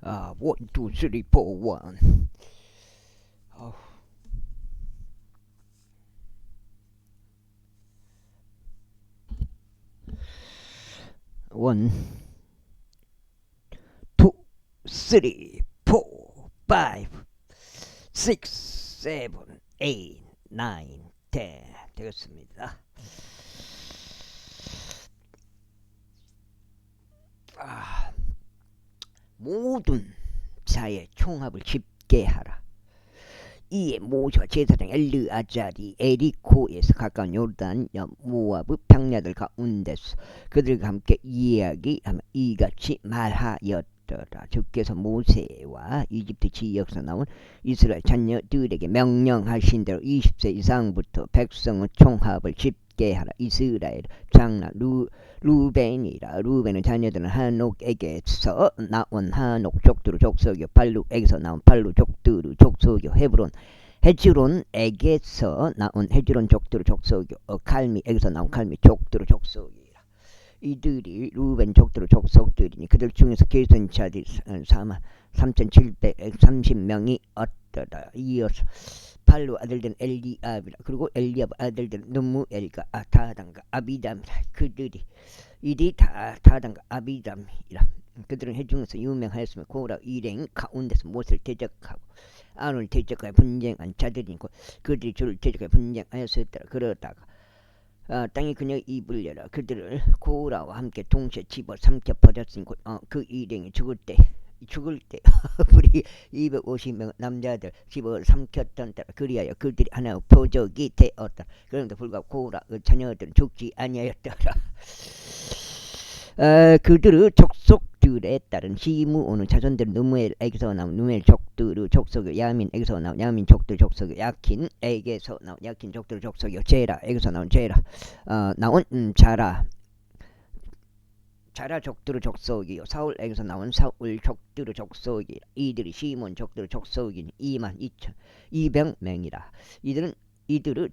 1, 2, 3, 4, 1. 어, 1, 2, 3, 4, 5, 6, 7, 8, 9, 10 되겠습니다. 모든 자의 총합을 집계하라. 이에 모세와 제사장 엘르아자리 에리코에서 가까운 요르단 모압의 평야들 가운데서 그들과 함께 이야기하며 이같이 말하였더라. 주께서 모세와 이집트 지역에서 나온 이스라엘 자녀들에게 명령하신 대로 20세 이상부터 백성의 총합을 집계하라. 이스라엘 장라 루벤이라. 루벤의 자녀들은 한옥에게서 나온 한옥 족두루 족속이요, 발룩에게서 나온 발룩 족두루 족속이요, 헤브론에게서 나온 헤브론 족두루 족속이요, 칼미에게서 나온 칼미 족두루 족속이라. 이들이 루벤 족두루 족속들이니 그들 중에서 계선 자들이 43,730명이 얻더라. 이어서 발루 아들들은 엘리압이라. 그리고 엘리압 아들들은 눈무엘과 다단과 아비담이라. 이들이 다단과 아비담이라. 그들은 해중에서 유명하였으며 고라 일행 가운데서 모세를 대적하고 아론을 대적하여 분쟁한 자들이고 그들이 주를 대적하여 분쟁하였었더라. 그러다가 땅이 그녀의 입을 열어 그들을 고라와 함께 동시에 집어삼켜 버렸으니 그 일행이 죽을 때 우리 250명 남자들 집어삼켰던 때라. 그리하여 그들이 하나의 표적이 되었다. 그런데 불구하고 고라 그 자녀들은 죽지 아니하였더라. 그들의 족속들에 따른 시므온의 자손들은 누무엘에게서 나온 누무엘 족들의 족속이요, 야민에게서 나온 야민 족들의 족속이요, 야킨에게서 나온 야킨 족들의 족속이요, 제라에게서 나온 자라 족들의 족속이요, 사울에게서 나온 사울 족들의 족속이라. 이들이 시몬 족들의 족속이니 22,200명이라. 이들의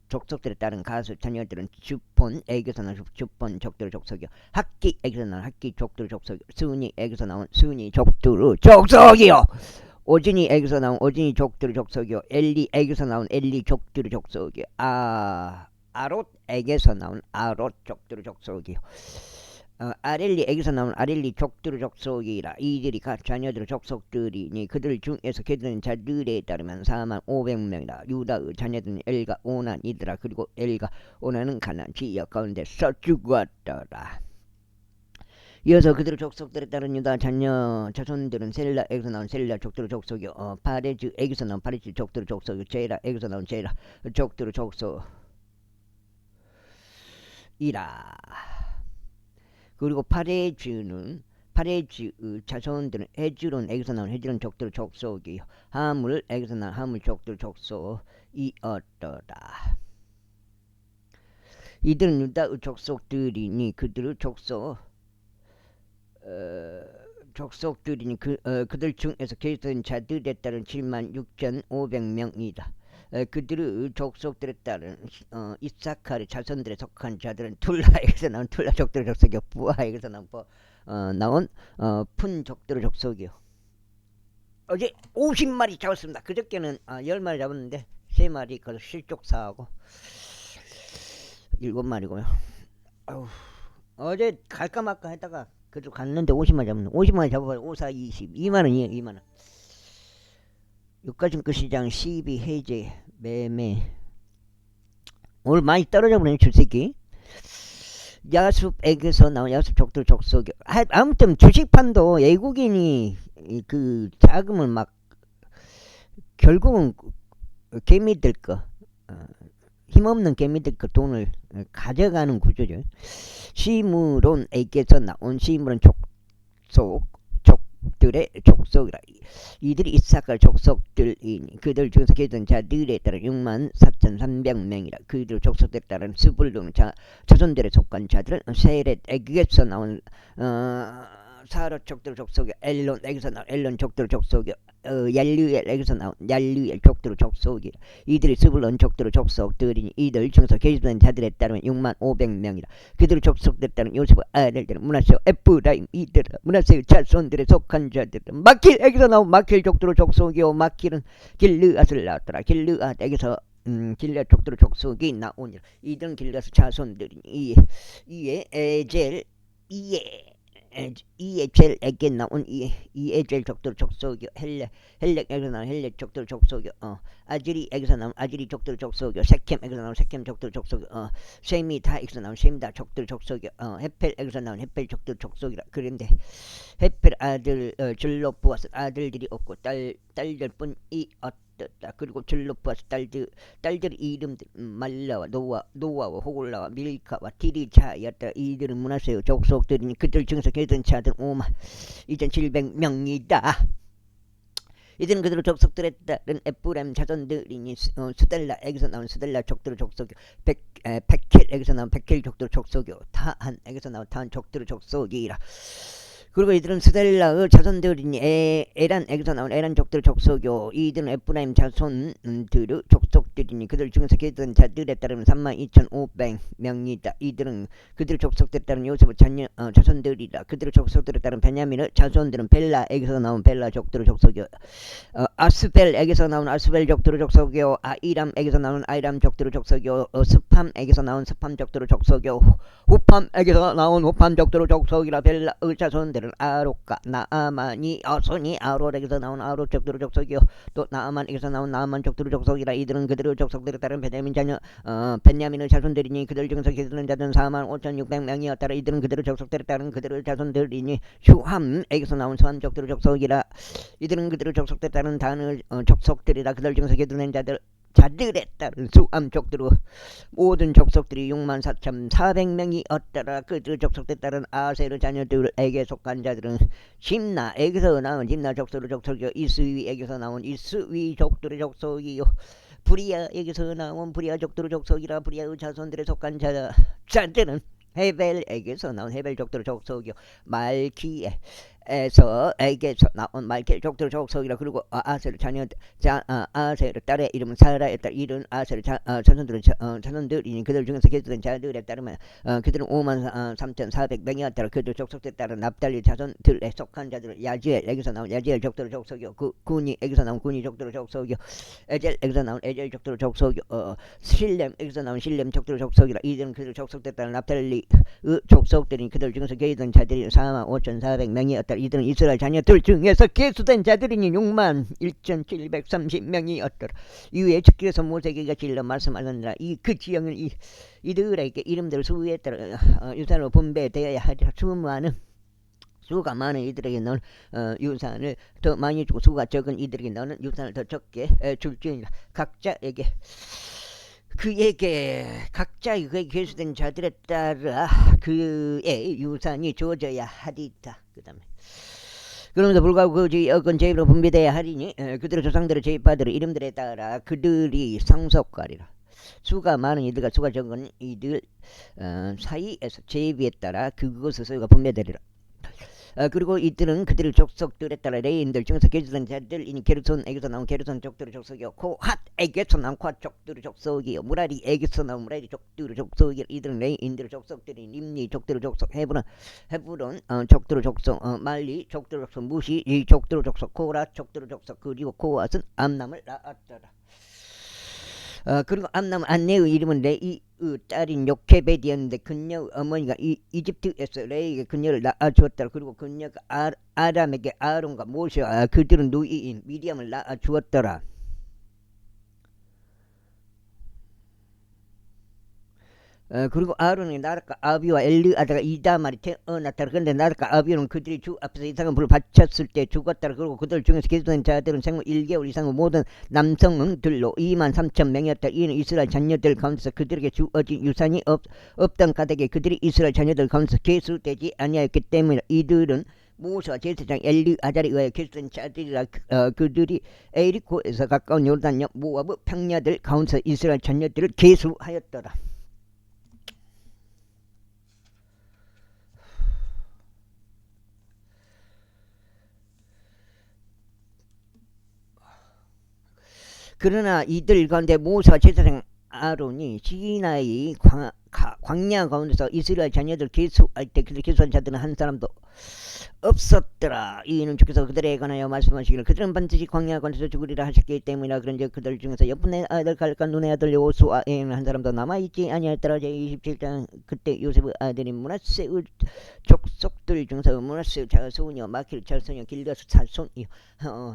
족속들에 따른 가수 자녀들은 주폰에게서 나온 주폰 족들의 족속이요, 학기에게서 나온 학기 족들의 족속이요, 스니에게서 나온 스니 족들의 족속이요, 오진이에게서 나온 오진이 족들의 족속이요, 엘리에게서 나온 엘리 족들의 족속이요, 아롯에게서 나온 아롯 족들의 족속이요, 아렐리에게서 나온 아렐리 족들의 족속이라. 이들이 각 자녀들의 족속들이니 그들 중에서 계는 자들에 따르면 45,000명이라. 유다의 자녀들은 엘과 오난이더라. 그리고 엘과 오난은 가나안 지역 가운데서 죽었더라. 이어서 그들의 족속들에 따른 유다 자손들은 셀라에게서 나온 셀라 족들의 족속이요, 파레즈에게서 나온 파레즈 족들의 족속이요, 제라에게서 나온 제라 족들의 족속이라. 그리고 파레즈 자손들은 헤즈론에게서 나온 헤즈론 족들 족속이요, 하물에게서 나온 하물 족들 족속이었더라. 이들은 유다의 족속들이니 그들의 족속들이니 그들 중에서 계선 자들에 따른 76,500명이다. 그들의 족속들에 따른 이사카르 자손들에 속한 자들은 툴라에게서 나온 툴라 족들의 족속이요, 부하에게서 나온 푼 족들의 족속이요. 어제 50마리 잡았습니다. 그저께는 10마리 잡았는데 3마리 그 실족사하고 7마리고요. 어제 갈까 말까 했다가 그래도 갔는데 50마리 잡았는데 50마리 잡아봐요. 5, 4, 20 2만원이에요. 2만원. 유가증권 시장 12 해제 매매. 오늘 많이 떨어져버리네 주식이. 야습에게서 나온 야습 족들 족속. 아무튼 주식판도 외국인이 그 자금을 막 결국은 개미들 거, 힘없는 개미들 거 돈을 가져가는 구조죠. 시므론에게서 나온 시므론 족속들의 족속이라. 이들이 이사갈 족속들이니 그들 중에서 계던 자들에 따라 64,300명이라. 그들 족속들에 따른 스불론 자손들에 속한 자들은 세렛에게서 나온 사로 족들 족속이 엘론에게서 나온 엘론 족들 족속이 얄류엘에게서 나온 얄류엘 족들 족속이 이들이 스불론 족들 족속들이니 이들 중에서 계집된 자들에 따르면 6만 500명이라 그들의 족속들에 따른 요셉의 아들들은 문하세 에프라임 이들 문하세 자손들에 속한 자들은 마킬에게서 나온 마킬 족들 족속이요 마킬은 길르앗을 낳았더라 길르앗에게서 길르앗 족들 족속이 나오니라 이들은 길르앗 자손들이니 이에 에젤 이에젤에게 나온 이에젤 족들 족속이요 헬렉에게서 나온 헬렉 족들 족속이요 아즈리에게서 나온 아즈리 족들 족속이요 세켐에게서 나온 세켐 족들 족속이요 쉐미다에게서 나온 쉐미다 족들 족속이요 헤펠에게서 나온 헤펠 족들 족속이라. 그런데 헤펠 아들 줄로부아스 아들들이 없고 딸들뿐이 없다. 그리고 줄로부아스 딸들 이름들 말라와 노아와 호글라와 밀카와 티리자였다. 이들은 문하세 족속들이니 그들 중에서 계던 자들 5만 2,700명이다. 이들은 그들의 족속들에 따른 에프라임 자손들이니 수델라에게서 나온 수델라 족들 족속이요 백헬에게서 나온 백헬 족들 족속이요 타한에게서 나온 타한 족들 족속이라. 그리고 이들은 스델라의 자손들이니 에란에게서 나온 에란 족들 족속이요 이들은 에프라임 자손들의 족속들이니 그들 중에서 계던 자들에 따르면 32,500명이다. 이들은 그들의 족속들에 따른 요셉의 자손들이다. 그들의 족속들에 따른 베냐민의 자손들은 벨라에게서 나온 벨라 족들의 족속이요 아스벨에게서 나온 아스벨 족들의 족속이요 아이람에게서 나온 아이람 족들의 족속이요 스팜에게서 나온 스팜 족들의 족속이요 후팜에게서 나온 후팜 족들의 족속이라. 벨라의 자손들은 아롯과 나아만이 아손이 아롯에게서 나온 아롯 족들의 족속이요 또 나아만에게서 나온 나아만 족들의 족속이라. 이들은 그들의 족속들에 따른 베냐민 자녀 베냐민의 자손들이니 그들 중에서 계시는 자들은 45,600명이었더라. 이들은 그들의 족속들에 따른 그들의 자손들이니 슈함에게서 나온 슈함 족들의 족속이라. 이들은 그들의 족속들에 따른 단의 족속들이라. 그들 중에서 계시는 자들에 따른 수암 족들의 모든 족속들이 64,400명이었더라. 그들 족속들에 따른 아셀의 자녀들에게 속한 자들은 심나에게서 나온 심나 족속의 족속이요 이스위에게서 나온 이스위 족들의 족속이요 브리아에게서 나온 브리아 족들의 족속이라. 브리아의 자손들에 속한 자들은 헤벨에게서 나온 헤벨 족들의 족속이요 에게서 나온 말켈 족들 족속이라. 그리고 아셀의 아셀의 딸의 이름은 사라였다. 이른 아셀의 자손들이니 그들 중에서 계수된 자들에 따르면 그들은 53,400명이었더라. 그들 족속에 따른 납달리 자손들에 속한 자들은 야지엘에게서 나온 야지엘 족들 족속이요 군이에게서 나온 군이 족들 족속이요 에젤에게서 나온 에젤 족들 족속이요 실렘에게서 나온 실렘 족들 족속이라. 이들은 그들 족속에 따른 납달리 족속들이니 그들 중에서 계수된 자들이 45,400명이었더라. 이들은 이스라엘 자녀들 중에서 계수된 자들이니 61,730명이었더라. 이후에 주께서 모세에게 질러 말씀하느니라. 그 지형을 이들에게 이름대로 수에 따라 유산으로 분배되어야 하리라. 수가 많은 이들에게 너는 유산을 더 많이 주고 수가 적은 이들에게 너는 유산을 더 적게 줄지니라. 각자의 그에 계수된 자들에 따라 그의 유산이 주어져야 하리다. 그 다음에 그럼에도 불구하고 그 지역은 제입으로 분배되어야 하리니 그들의 조상들의 제입받을 이름들에 따라 그들이 상속하리라. 수가 많은 이들과 수가 적은 이들 사이에서 제입에 따라 그것의 소유가 분배되리라. 그리고 이들은 그들의 족속들에 따라 레인들 중에서 계수된 자들이니 게르손에게서 나온 게르손 족들의 족속이요 코핫에게서 나온 코핫 족들의 족속이요 무라리에게서 나온 무라리 족들의 족속이요 이들은 레인들의 족속들이 림니 족들의 족속 헤브론 족들의 족속 말리 족들의 족속 무시 이 족들의 족속 코라 족들의 족속 그리고 코앗은 암남을 낳았더라. 그리고 암남 안네의 이름은 레이의 딸인 요케벳이었는데 그녀의 어머니가 이집트에서 레이에게 그녀를 낳아주었더라. 그리고 그녀가 아람에게 아론과 모세와 그들은 누이인 미리암을 낳아주었더라. 그리고 아론의 나락과 아비와 엘르아다가 이다말이 태어났더라. 그런데 나락과 아비는 그들이 주 앞에서 이상한 불을 바쳤을 때 죽었더라. 그리고 그들 중에서 계수된 자들은 생후 1개월 이상의 모든 남성들로 23,000명이었다. 이는 이스라엘 자녀들 가운데서 그들에게 주어진 유산이 없던 가닥에 그들이 이스라엘 자녀들 가운데서 계수되지 아니하였기 때문에 이들은 모세와 제사장 엘르아잘에 의하여 계수된 자들이라. 그들이 에리코에서 가까운 요단역 모압의 평야들 가운데서 이스라엘 자녀들을 계수하였더라. 그러나 이들 가운데 모세와 제사장 아론이 시나이 광야 가운데서 이스라엘 자녀들 계수할 때 그들 계수한 자들은 한 사람도 없었더라. 이는 주께서 그들에 관하여 말씀하시기를 그들은 반드시 광야 가운데서 죽으리라 하셨기 때문이라. 그런즉 그들 중에서 여분의 아들 갈과 눈의 아들 요수아에는 한 사람도 남아있지 아니하였더라. 제27장. 그때 요셉의 아들인 므낫세의 족속들 중에서 므낫세의 자손이요 마킬 자손이요 길가스 자손이요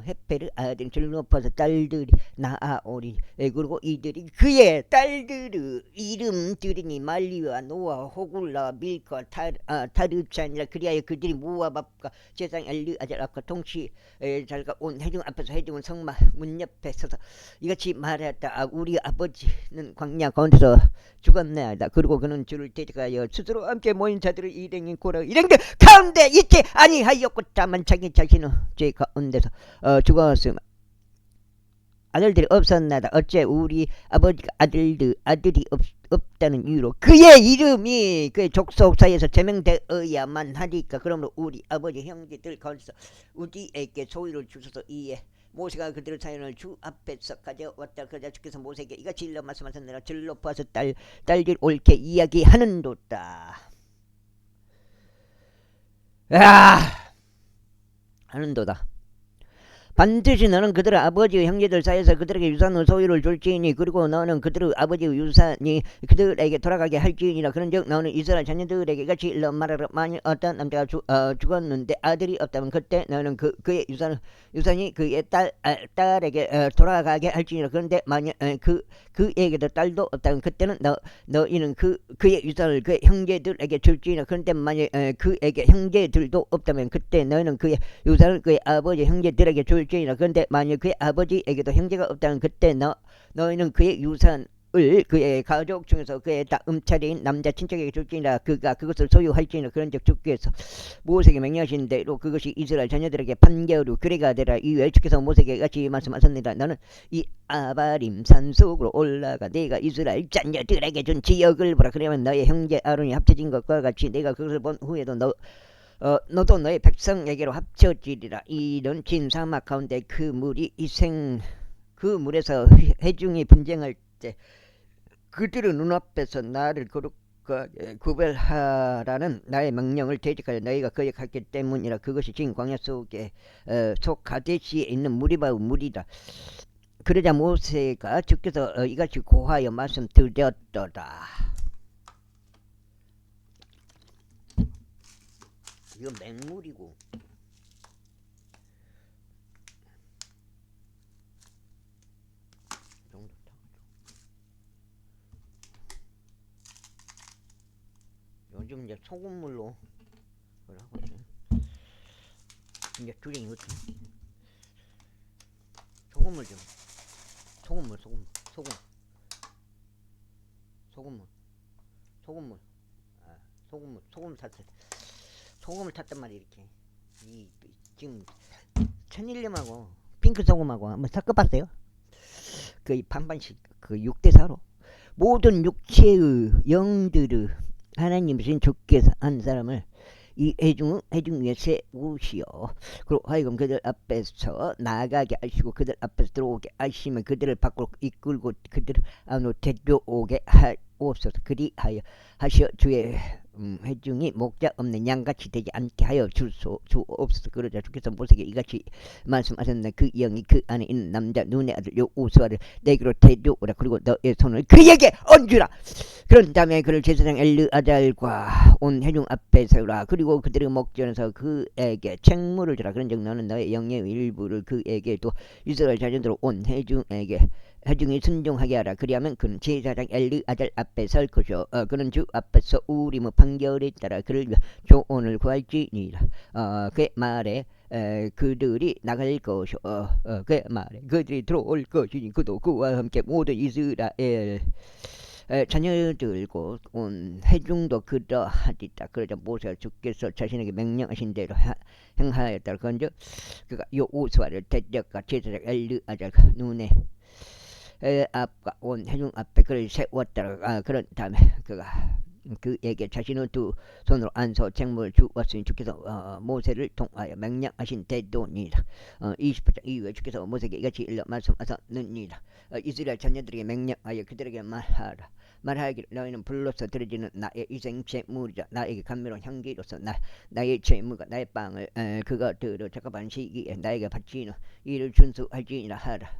헷페르 아들인 줄로파서 딸들이 나아오리. 그리고 이들이 그의 딸들의 이름들이니 말리와 노아 호굴라 밀카 타르찬이라. 그리하여 그들이 모압 앞과 제사장 엘르아잘 앞과 동시 잘가 온 회중 앞에서 회중은 성막 문 옆에 서서 이같이 말하였다. 우리 아버지는 광야 가운데서 죽었나이다. 그리고 그는 주를 대적하여 스스로 함께 모인 자들을 일행인 고라 일행들 가운데 있지 아니하였고 다만 자기 자신은 죄 가운데서 죽었음. 아들들이 없었나다. 어째 우리 아버지가 아들이 없다는 이유로 그의 이름이 그의 족속 사이에서 제명되어야만 하니까. 그러므로 우리 아버지 형제들 가운데서 우리에게 소유를 주소서. 이에 모세가 그들의 사연을 주 앞에서 가져왔다. 그러자 주께서 모세에게 이같이 일러 말씀하셨느라 절로 봐서 딸들 옳게 이야기하는도다. 하는도다. 반드시 너는 그들의 아버지의 형제들 사이에서 그들에게 유산의 소유를 줄지니 그리고 너는 그들의 아버지의 유산이 그들에게 돌아가게 할지니라. 그런즉 너는 이스라엘 자녀들에게 같이 일러 말하라. 만일 어떤 남자가 죽었는데 아들이 없다면 그때 너는 그의 유산이 그의 딸에게 돌아가게 할지니라. 그런데 만일 그에게도 딸도 없다면 그때는 너희는 그의 유산을 그의 형제들에게 줄지니라. 그런데 만일 그에게 형제들도 없다면 그때 너희는 그의 유산을 그의 아버지 형제들에게 줄지니라. 그런데 만일 그의 아버지에게도 형제가 없다면 그때 너희는 그의 유산을 그의 가족 중에서 그의 음차례인 남자 친척에게 줄지니라. 그가 그것을 소유할지니라. 그런즉 주께서 모세에게 명령하신 대로 그것이 이스라엘 자녀들에게 판결로 그래가 되라. 이외에 주께서 모세에게 같이 말씀하셨느니라. 너는 이 아바림 산속으로 올라가 내가 이스라엘 자녀들에게 준 지역을 보라. 그러면 너의 형제 아론이 합쳐진 것과 같이 내가 그것을 본 후에도 너도 너의 백성에게로 합쳐지리라. 이런 긴 사막 가운데 그 물이 그 물에서 회중이 분쟁할 때 그들의 눈앞에서 나를 거룩하게 구별하라는 나의 명령을 대적하여 너희가 거역했기 때문이라. 그것이 지금 광야 속에 속 가데시에 있는 무리바의 물이다. 그러자 모세가 주께서 이같이 고하여 말씀드렸더라. 이건 맹물이고 요즘 이제 소금물로 하고 있어요. 이제 줄이 이거지. 소금물 좀 소금물 탔어요. 소금을 탔단 말이야. 이렇게 지금 천일염하고 핑크 소금하고 한번 섞어봤어요. 그 반반씩 그 6대4로 모든 육체의 영들의 하나님이신 주께서 한 사람을 이 해중 위에 세우시오. 그리고 하여금 그들 앞에서 나아가게 하시고 그들 앞에서 들어오게 하시면 그들을 밖으로 이끌고 그들을 안으로 데려오게 하옵소서. 그리하여 하시어 주의 회중이 목자 없는 양같이 되지 않게 하여 주옵소서. 그러자 주께서 모세에게 이같이 말씀하셨는데 그 영이 그 안에 있는 남자 눈의 아들 요수아를 내게로 데려오라. 그리고 너의 손을 그에게 얹으라. 그런 다음에 그를 제사장 엘르아잘과 온 회중 앞에 세우라. 그리고 그들의 목전에서 그에게 책무를 주라. 그런즉 너는 너의 영의 일부를 그에게 또 이스라엘 자녀들 온 회중이 순종하게 하라. 그리하면 그는 제사장 엘르아잘 앞에 설 것이요 그는 주 앞에서 우림의 판결에 따라 그를 위해 조언을 구할지니라. 그의 말에 그들이 나갈 것이요 그의 말에 그들이 들어올 것이니 그도 그와 함께 모든 이스라엘 자녀들고 온 회중도 그러하리다. 그러자 모세가 주께서 자신에게 명령하신 대로 행하였다. 그런즉 그가 요수아를 데려가 제사장 엘르아잘 눈에 앞과 온 회중 앞에 그를 세웠다. 그런 다음에 그가 그에게 자신의 두 손으로 안서 쟁물을 주었으니 주께서 모세를 통하여 맹령하신 대도니라. 28장 이후에 주께서 모세에게 이같이 일러 말씀하셨느니라. 이스라엘 자녀들에게 맹령하여 그들에게 말하기를 너희는 불로서 드려지는 나의 이생 제물이라. 나에게 감미로운 향기로서 나의 제물과 나의 빵을 그것들을 적합한 시기에 나에게 바치는 이를 준수할지니라 하라.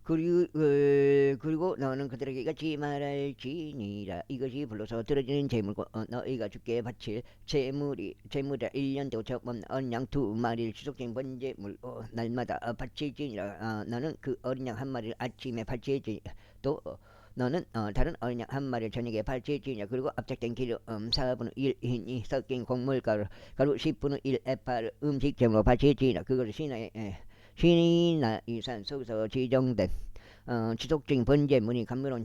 그리고 너는 그들에게 이같이 말할지니라. 이것이 불로서 드려지는 제물고 너희가 주께 바칠 제물이라. 1년 되고 적없는 어린 양 2마리를 지속적인 번제물 날마다 바칠지니라. 너는 그 어린 양 1마리를 아침에 바칠지니라. 또 너는 다른 어린 양 1마리를 저녁에 바칠지니라. 그리고 압착된 기름 4분의 1 흰이 섞인 곡물가루 10분의 1 에파를 음식 제물로 바칠지니라. 그것을 시내이산 속에서 지정된 지속적인 번제물이 감미로운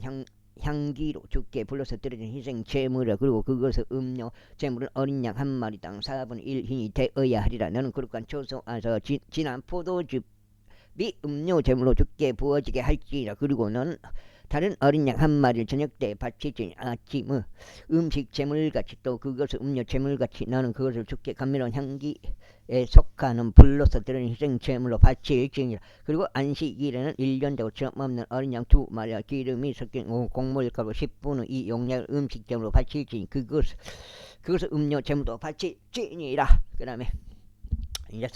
향기로 주께 불러서 드려진 희생 제물이라. 그리고 그것을 음료 제물은 어린 양 1마리당 4분의 1 흰이 되어야 하리라. 너는 그릇간 초소안서 진한 포도즙이 음료 제물로 주께 부어지게 할지니라. 그리고 너는 다른 어린 양 1마리를 저녁 때 바치지 아침의 음식 제물같이 또 그것을 음료 제물같이 너는 그것을 주께 감미로운 향기에 속하는 불로서 드러낸 희생 제물로 바칠지니라. 그리고 안식일에는 1년 되고 점없는 어린 양 2마리와 기름이 섞인 곡물가루 10분의 2 용량을 음식 제물로 바칠지니 그것을 음료 제물로 바칠지니라. 그 다음에 이제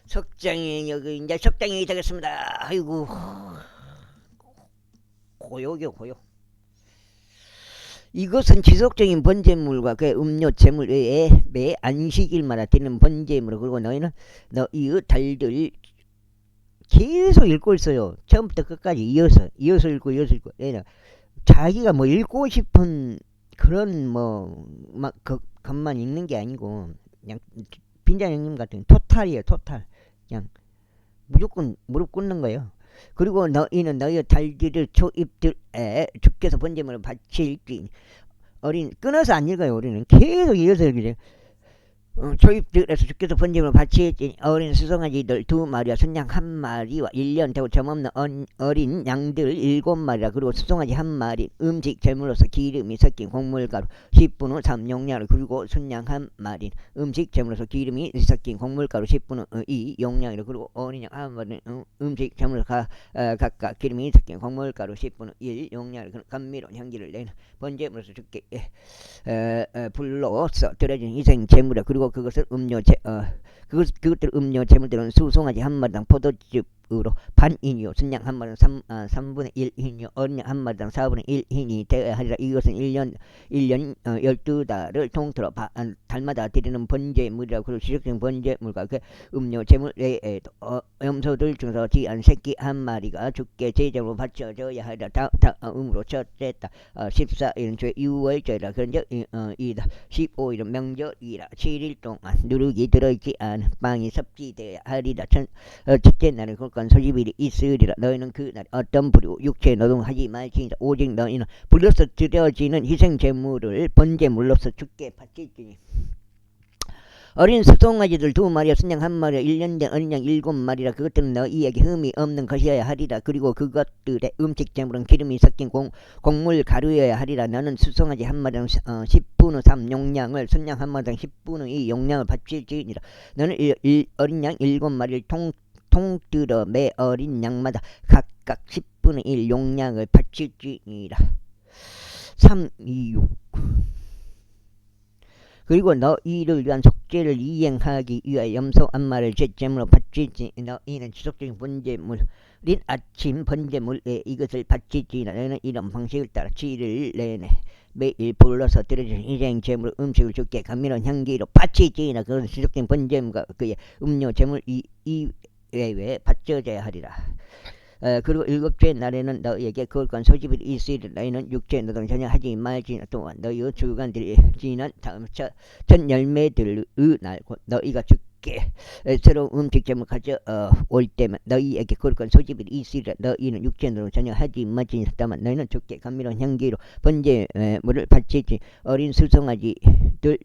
석장이 여기 이제 석장이 되겠습니다. 아이고 고요. 이것은 지속적인 번제물과 그 음료 제물 외에 매 안식일마다 드리는 번제물. 그리고 너희의 달들 계속 읽고 있어요. 처음부터 끝까지 이어서 읽고. 자기가 뭐 읽고 싶은 그런 막 것만 읽는 게 아니고 그냥 빈장 형님 같은 토탈이에요. 토탈. 그냥 무조건 무릎 꿇는 거예요. 그리고 너희는 너희의 달들을 초입들에 주께서 번제물을 바칠지. 끊어서 안 읽어요. 우리는 계속 이어서 읽어요. 초입들에서 주께서 번제물을 바칠지. 어린 수송아지들 2마리와 순양 1마리와 1년 되고 점없는 어린 양들 7마리라. 그리고 수송아지 1마리 음식 제물로서 기름이 섞인 곡물가루 10분의 3 용량을. 그리고 순양 1마리 음식 제물로서 기름이 섞인 곡물가루 10분의 2 용량이라. 그리고 어린 양 1마리는 음식 제물로서 각각 기름이 섞인 곡물가루 10분의 1 용량을. 감미로운 향기를 내는 번제물로서 주께 불로서 드려진 희생 제물이라. 그리고 그것들 음료 제물들은 수송아지 1마리당 포도즙으로 반인이요 순양 1마리당 3분의 1 흰이요 어린 양 1마리당 4분의 1 흰이 되어야 하리라. 이것은 1년 12달을 통틀어 달마다 드리는 번제물이라. 그리고 지속적인 번제물과 그 음료 제물 외에도 염소들 중에서 지한 새끼 1마리가 주께 제제로 바쳐져야 하리라. 다음으로 첫째다 14일은 죄 유월절이라. 그런즉 이다 15일은 명절이라. 7일 동안 누룩이 들어있지 않은 빵이 섭지되어야 하리라. 첫째 날은 그간 소집일이 있으리라. 너희는 그날 어떤 불이고 육체에 노동하지 말지니라. 오직 너희는 불로서 드려지는 희생 제물을 번제물로서 주께 바칠지니. 어린 수송아지들 2마리와 순양 1마리와 1년 된 어린 양 7마리라. 그것들은 너희에게 흠이 없는 것이어야 하리라. 그리고 그것들의 음식 제물은 기름이 섞인 곡물 가루여야 하리라. 너는 수송아지 1마리당 10분의 3 용량을 순양 1마리당 10분의 2 용량을 바칠지니라. 너는 어린 양 7마리를 통들어 매 어린 양마다 각각 10분의 1 용량을 바칠지니라. 3, 2, 6 그리고 너희를 위한 속죄를 이행하기 위하여 염소 1마리를 제제물로 바칠지. 너희는 지속적인 번제물인 아침 번제물에 이것을 바칠지니라. 너희는 이런 방식을 따라 7일 내내 매일 불러서 드려진 희생 제물 음식을 주께 감미로운 향기로 바칠지니라. 그것은 지속적인 번제물과 그의 음료 제물 이외에 바쳐져야 하리라. 그리고 7째 날에는 너희에게 거룩한 소집이 있으리라. 너희는 육체 노동 전혀 하지 말지나. 또한 너희의 주간들이 지난 다음 첫 열매들의 날 곧 너희가 죽게 새로운 음식점을 가져올 때면 너희에게 거룩한 소집이 있으리라. 너희는 육체로 전혀 하지 마지니다만 너희는 죽게 감미로운 향기로 번제물을 바치지. 어린 수송아지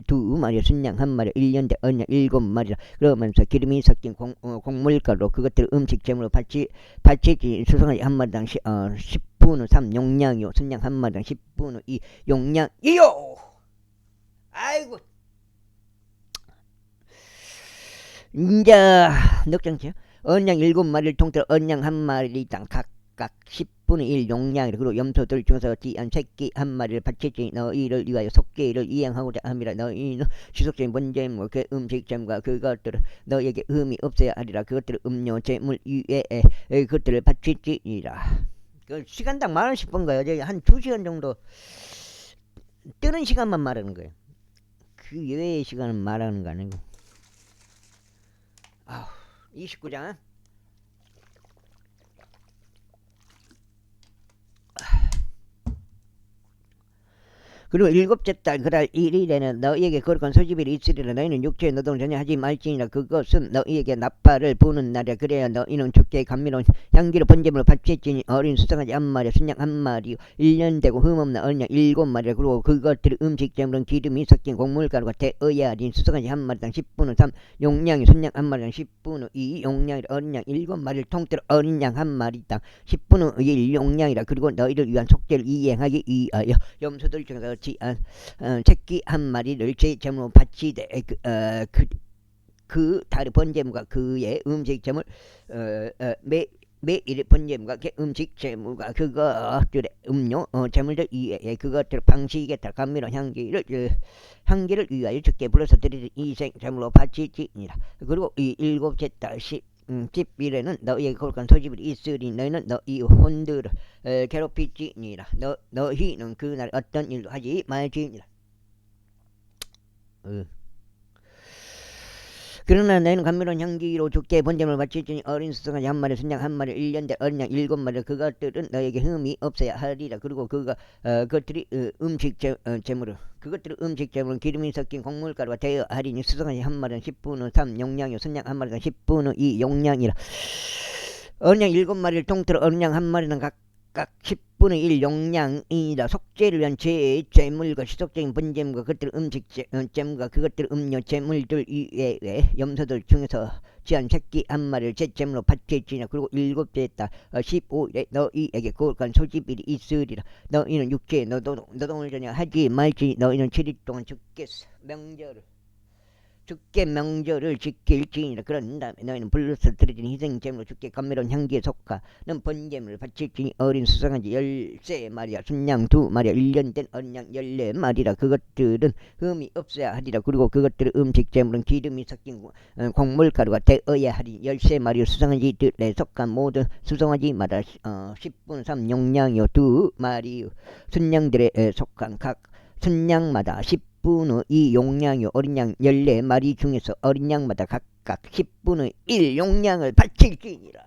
두 마리, 순양 한 마리, 1년대 언양 7마리라. 그러면서 기름이 섞인 곡물가루 그것들을 음식점으로 바치지. 수송아지 한 마리당 10분의 3 용량이요, 순양 한 마리당 10분의 2 용량이요. 아이고, 이제 넉장치요. 언양 7마리를 통틀어 언양 한 마리당 각각 10분의 1 용량이라. 그리고 염소들 중에서 귀한 새끼 한 마리를 바치지. 너희를 위하여 속죄를 이행하고자 함이라. 너희는 지속적인 번제물 그 음식점과 그것들을 너희에게 흠이 없어야 하리라. 그것들을 음료 제물 위에 그것들을 바치지니라. 그 시간당 말원씩 본 거예요. 한 2시간 정도 뜨는 시간만 말하는 거예요. 그 외의 시간은 말하는 거 아니고. 29장. 그리고 7째 달 그달 1일에는 너희에게 거룩한 소집일이 있으리라. 너희는 육체의 노동을 전혀 하지 말지니라. 그것은 너희에게 나팔을 부는 날이라. 그래야 너희는 주께 감미로운 향기로 번제물을 바치지니. 어린 수송아지 한 마리, 순양 한 마리, 1년 되고 흠없는 어린 양 7마리라. 그리고 그것들의 음식점으로는 기름이 섞인 곡물가루가 되어야 하니. 수송아지 한 마리당 10분의 3 용량이, 순양 한 마리당 10분의 2 용량이라. 어린 양 7마리를 통틀어 어린 양 한 마리당 10분의 1 용량이라. 그리고 너희를 위한 속죄를 이행하기 위하여 염소들 중에서 새끼 한 마리를 제 제물로 바치되 그 다른 번제물과 그의 음식점을 매일 번제물과 그 음식제물과 그것들의 음료 제물들 이에 그것들 방식에 따라 감미로운 향기를 위하여 주께 불러서 드리는 이생 제물로 바치지니라. 그리고 이 7째 달 10일에는 너희에게 거룩한 소집이 있으리. 너희는 너희 혼들을 괴롭히지니라. 너희는 그날 어떤 일도 하지 말지니라. 그러나 너희는 감미로운 향기로 주께 번제물을 바치지니. 어린 수송아지 한 마리, 순양 한 마리, 1년 된 어린 양 7마리 그것들은 너에게 흠이 없어야 하리라. 그리고 그것들이 음식제물을 그것들은 음식제물은 기름이 섞인 곡물가루가 되어 하리니. 수송아지 한 마리는 10분의 3 용량이요, 순양 한 마리는 10분의 2 용량이라. 어린 양 7마리를 통틀어 어린 양 한 마리는 각각 10분의 1 용량이라. 속죄를 위한 제물과 시속적인 번제물과 그것들 음식제물과 그것들 음료 제물들 이외에 염소들 중에서 지한 새끼 한 마리를 제 제물로 바치지니라. 그리고 7째 달 15일에 너희에게 거룩한 소집일이 있으리라. 너희는 육체의 노동을 전혀 하지 말지. 너희는 7일 동안 주께 명절을 지킬지니라. 그런 다음에 너희는 불로서 드려진 희생제물로 주께 감미로운 향기에 속하는 번제물을 바칠지니. 어린 수송아지 13마리야, 순양 2마리야, 1년 된 어린 양 14마리라. 그것들은 흠이 없어야 하리라. 그리고 그것들의 음식제물은 기름이 섞인 곡물가루가 되어야 하리. 13마리 수송아지들에 속한 모든 수송아지마다 10분의 3 용량이요, 2마리 순양들에 속한 각 순양마다 10분의 2 용량이요, 어린 양 14마리 중에서 어린 양마다 각각 10분의 1 용량을 바칠지니라.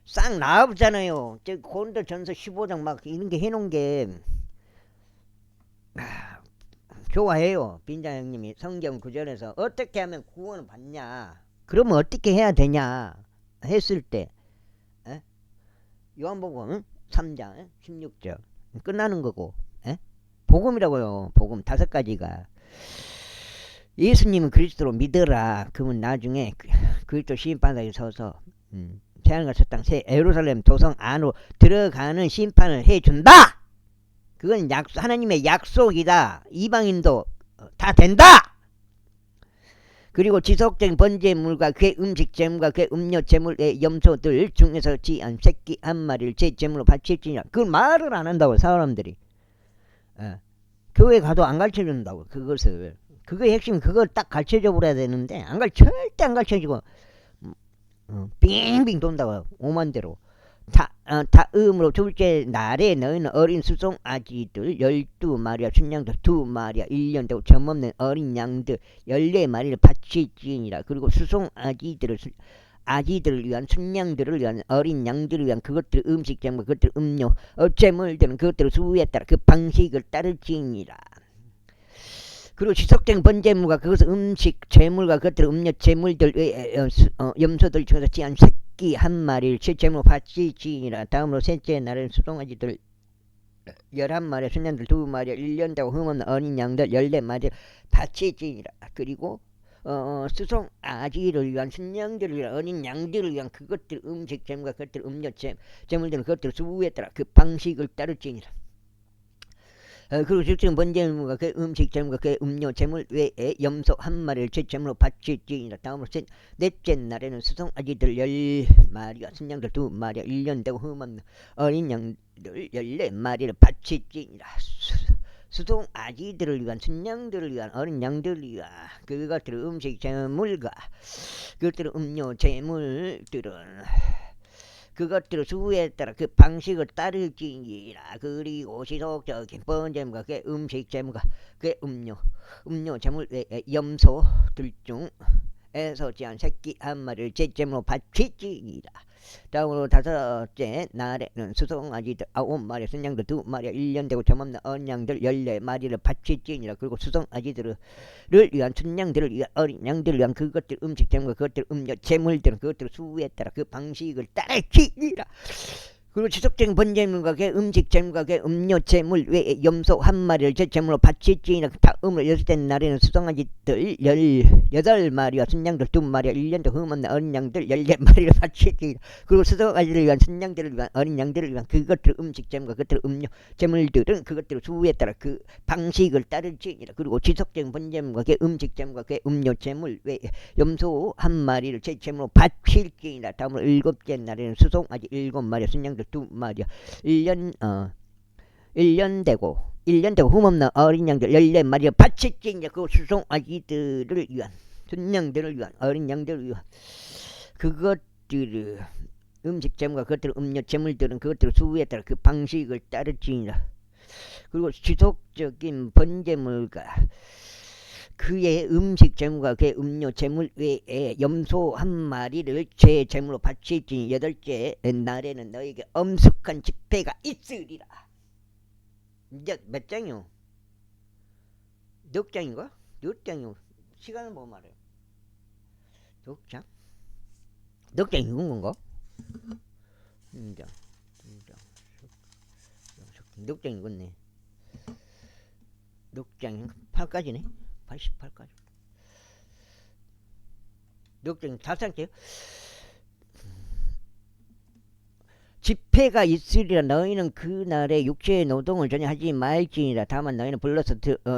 싹 나와보잖아요. 저 고린도 전서 15장 막 이런 게 해놓은 게 좋아해요. 빈장 형님이 성경 구절에서 어떻게 하면 구원을 받냐, 그러면 어떻게 해야 되냐 했을 때 요한복음 3장 16절 끝나는 거고, 복음이라고요. 복음 5가지가. 예수님은 그리스도로 믿으라. 그러면 나중에 그리스도 심판대에 서서 태양과 새 땅 새 예루살렘 도성 안으로 들어가는 심판을 해준다. 그건 하나님의 약속이다. 이방인도 다 된다. 그리고 지속적인 번제물과 그의 음식제물과 그의 음료제물의 염소들 중에서 지한 새끼 한 마리를 제 제물로 바칠지니라. 그걸 말을 안 한다고 사람들이. 교회 가도 안 가르쳐준다고. 그것을, 그거의 핵심, 그걸 딱 가르쳐줘 버려야 되는데 절대 안 가르쳐주고 빙빙 돈다고. 오만대로 다음으로 둘째 날에 너희는 어린 수송아지들 12마리와 순양들 2마리와 1년 되고 점없는 어린 양들 14마리를 바칠지니라. 그리고 아기들을 위한 순양들을 위한 어린 양들을 위한 그것들 음식제물 그것들 음료 제물들은 그것들 수에 따라 그 방식을 따를지니라. 그리고 지속된 번제물과 그것은 음식 재물과 그것들 음료 재물들 외에 염소들 중에서 찌한 새끼 한 마리를 제물로 바치지니라. 다음으로 셋째 날은 수송아지들 11마리 순양들 2마리 1년 되고 흠없는 어린 양들 14마리 바치지니라. 그리고 수송 아지를 위한 순양들을 위한 어린 양들을 위한 그것들 음식 재물과 그것들 음료 재물들은 그것들을 수후에 따라 그 방식을 따르지니라. 그리고 지금 번제물과 그 음식 재물과 그 음료 재물 외에 염소 한 마리를 제 재물로 바칠지니라. 다음으로 넷째 날에는 수송 아지들 10마리와 순양들 2마리와 1년 되고 흠없는 어린 양들 14마리를 바칠지니라. 수송 아지들을 위한 순양들을 위한 어린 양들을 위한 그것들의 음식 재물과 그것들의 음료 재물들은 그것들을 수에 따라 그 방식을 따르지니라. 그리고 지속적인 번제물과 그 음식 재물과 그 음료 재물 외에 염소들 중에서 제한 새끼 한 마리를 제 재물로 바치지니라. 다음으로 다섯째 날에는 수송아지들 9마리 순양들 2마리 1년 되고 점없는 어린 양들 14마리를 바치지니라. 그리고 수송아지들을 위한 순양들을 위한 어린 양들을 위한 그것들 음식 재물과 그것들 음료 재물들은 그것들 수에 따라 그 방식을 따르지니라. 그리고 지속적인 번제물과 그 음식 재물과 그 음료 재물 외에 염소 한 마리를 제 재물로 바칠지니라. 다음으로 여섯째 날에는 수송아지들 18마리와 순양들 2마리와 1년도 흠없는 어린 양들 14마리를 바칠지니라. 그리고 수송아지를 위한 순양들을 위한 어린 양들을 위한 그것들 음식 재물과 그것들 음료 재물들은 그것들 수에 따라 그 방식을 따르지니라. 그리고 지속적인 번제물과 그 음식 재물과 그 음료 재물 외에 염소 한 마리를 제 재물로 바칠지니라. 다음으로 일곱째 날에는 수송아지 7마리 순양들 2마리야 1년 되고 흠없는 어린 양들 14마리를 바칠지니라. 그 수송아지들을 위한 순양들을 위한 어린 양들을 위한 그것들을 음식 재물과 그것들 음료 재물들은 그것들 수에 따라 그 방식을 따르지니라. 그리고 지속적인 번제물과 그의 음식 재물과 그의 음료 재물 외에 염소 한 마리를 제 재물로 바칠지니 여덟째 날에는 너에게 엄숙한 집회가 있으리라. 이제 몇 장이요? 몇 장인가? 몇 장이요? 시간은 뭐 말해요? 몇 장? 몇 장 읽은 건가? 몇 장 읽었네. 몇 장? 8까지네. 88까지. 녹장 답상태요. 집회가 있으리라. 너희는 그날에 육체의 노동을 전혀 하지 말지니라. 다만 너희는 불러서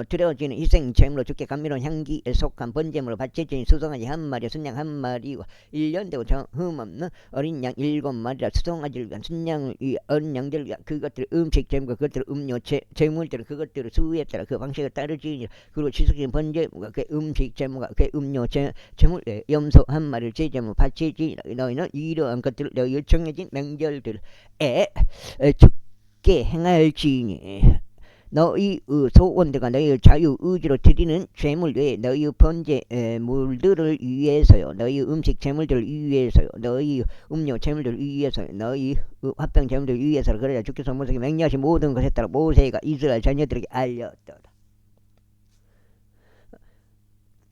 드려지는 희생 제물로 주께 감미로운 향기에 속한 번제물로 바칠지니 수송아지 한 마리 순양 한 마리와 1년 되고 흠없는 어린 양 7마리라. 수송아지를 위한 순양을 위한 어린 양들을 위한 그것들 음식 제물과 그것들 음료 제물들을 그것들을 수에 따라 그 방식을 따르지니라. 그리고 지속적인 번제물과 그 음식 제물과 그 음료 제물 염소 한 마리를 제제물로 바칠지니라. 너희는 이러한 것들을 너희 정해진 명절들 죽게 행할지니 너희 소원들과 너희 자유 의지로 드리는 죄물 외에 너희 번제물들을 위해서요, 너희 음식 재물들을 위해서요, 너희 음료 재물들을 위해서요, 너희 화병 재물들을 위해서 그러자 주께서 모세에게 명령하신 모든 것에 따라 모세가 이스라엘 자녀들에게 알렸더라.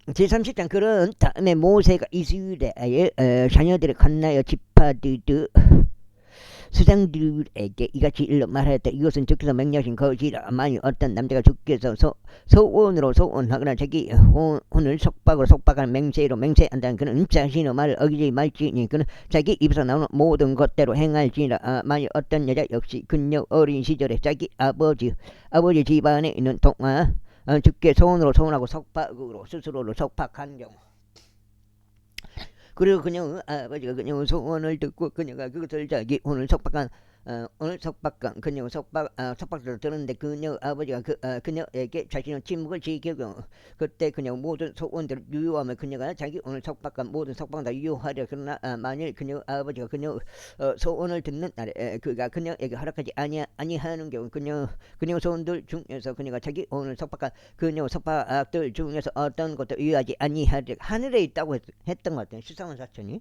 제30장 그런 다음에 모세가 이스라엘 자녀들을 건너여 지파들을 수장들에게 이같이 일러 말하였다. 이것은 주께서 명령하신 것이라. 만일 어떤 남자가 주께서 소원으로 소원하거나 자기 혼을 속박으로 속박하는 맹세로 맹세한다는 그는 자신의 말을 어기지 말지니 그는 자기 입에서 나오는 모든 것대로 행할지니라. 만일 어떤 여자 역시 그녀 어린 시절에 자기 아버지 집안에 있는 동안 주께 소원으로 소원하고 속박으로 스스로를 속박한 경우, 그리고 그녀 아버지가 그녀 소원을 듣고 그녀가 그것을 자기 오늘 속박한 그녀 속박을 들었는데 그녀 아버지가 그녀에게 자신의 침묵을 지키고 그때 그녀 모든 소원들을 유효하며 그녀가 자기 오늘 속박한 모든 속박을 다 유효하려. 그러나 만일 그녀 아버지가 그녀 소원을 듣는 날에 그가 그녀에게 허락하지 아니하는 경우 그녀 소원들 중에서 그녀가 자기 오늘 속박한 그녀 속박들 중에서 어떤 것도 유효하지 아니하려. 하늘에 있다고 했던 것 같아요. 수상한 사건이.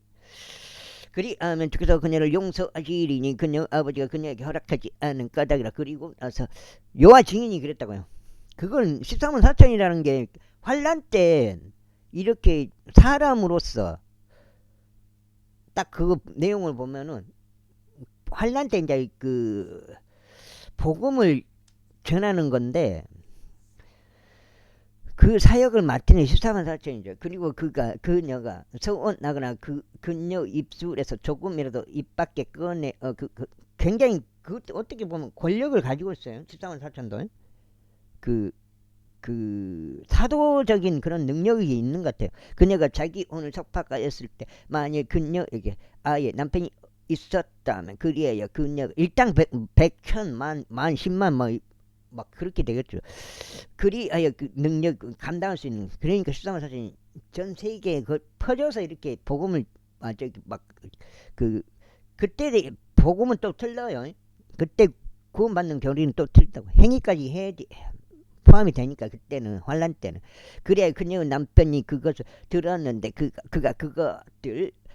그리하면 주께서 그녀를 용서하시리니 그녀 아버지가 그녀에게 허락하지 않은 까닭이라. 그리고 나서 여호와 증인이 그랬다고요. 그건 13만 4천이라는 게 환란 때 이렇게 사람으로서 딱 그 내용을 보면은 환란 때 이제 그 복음을 전하는 건데 그 사역을 맡은 14만 4천이죠. 그리고 그녀가 서원 나거나 그녀 입술에서 조금이라도 입 밖에 꺼내 굉장히 그 어떻게 보면 권력을 가지고 있어요. 14만 4천도 그 사도적인 그런 능력이 있는 것 같아요. 그녀가 자기 오늘 석박하였을 때 만약 그녀에게 아예 남편이 있었다면 그리하여 그녀가 일당 100천 만 10만 막 그렇게 되겠죠. 그리하여 그 능력 감당할 수 있는 그러니까 13만 4천이 전 세계에 퍼져서 이렇게 복음을 저기 막그 그때 복음은 또 틀려요. 그때 구원받는 교리는 또 틀리다고 행위까지 해야지 포함이 되니까 그때는 환란 때는 그래야 그녀 남편이 그것을 들었는데 그가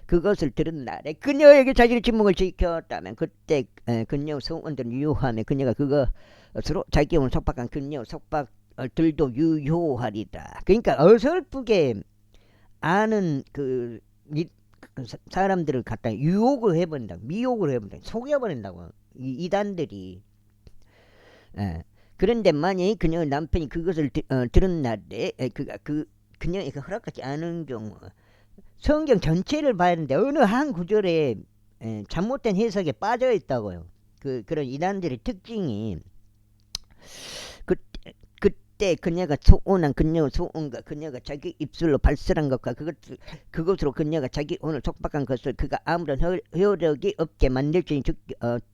그것을 들은 날에 그녀에게 자기의 침묵을 지켰다면 그때 그녀 소원들은 유효하며 그녀가 그것으로 자기 오늘 속박한 그녀 속박들도 유효하리다. 그러니까 어설프게 아는 사람들을 갖다 유혹을 해버린다, 미혹을 해버린다, 속여버린다고 이단들이. 그런데 만약에 그녀 남편이 그것을 들은 날에 그녀에게 허락하지 않은 경우 성경 전체를 봐야 하는데 어느 한 구절에 잘못된 해석에 빠져 있다고요. 그런 이단들의 특징이 그때 그녀가 소원한 그녀 소원과 그녀가 자기 입술로 발설한 것과 그것으로 그녀가 자기 오늘 속박한 것을 그가 아무런 효력이 없게 만들지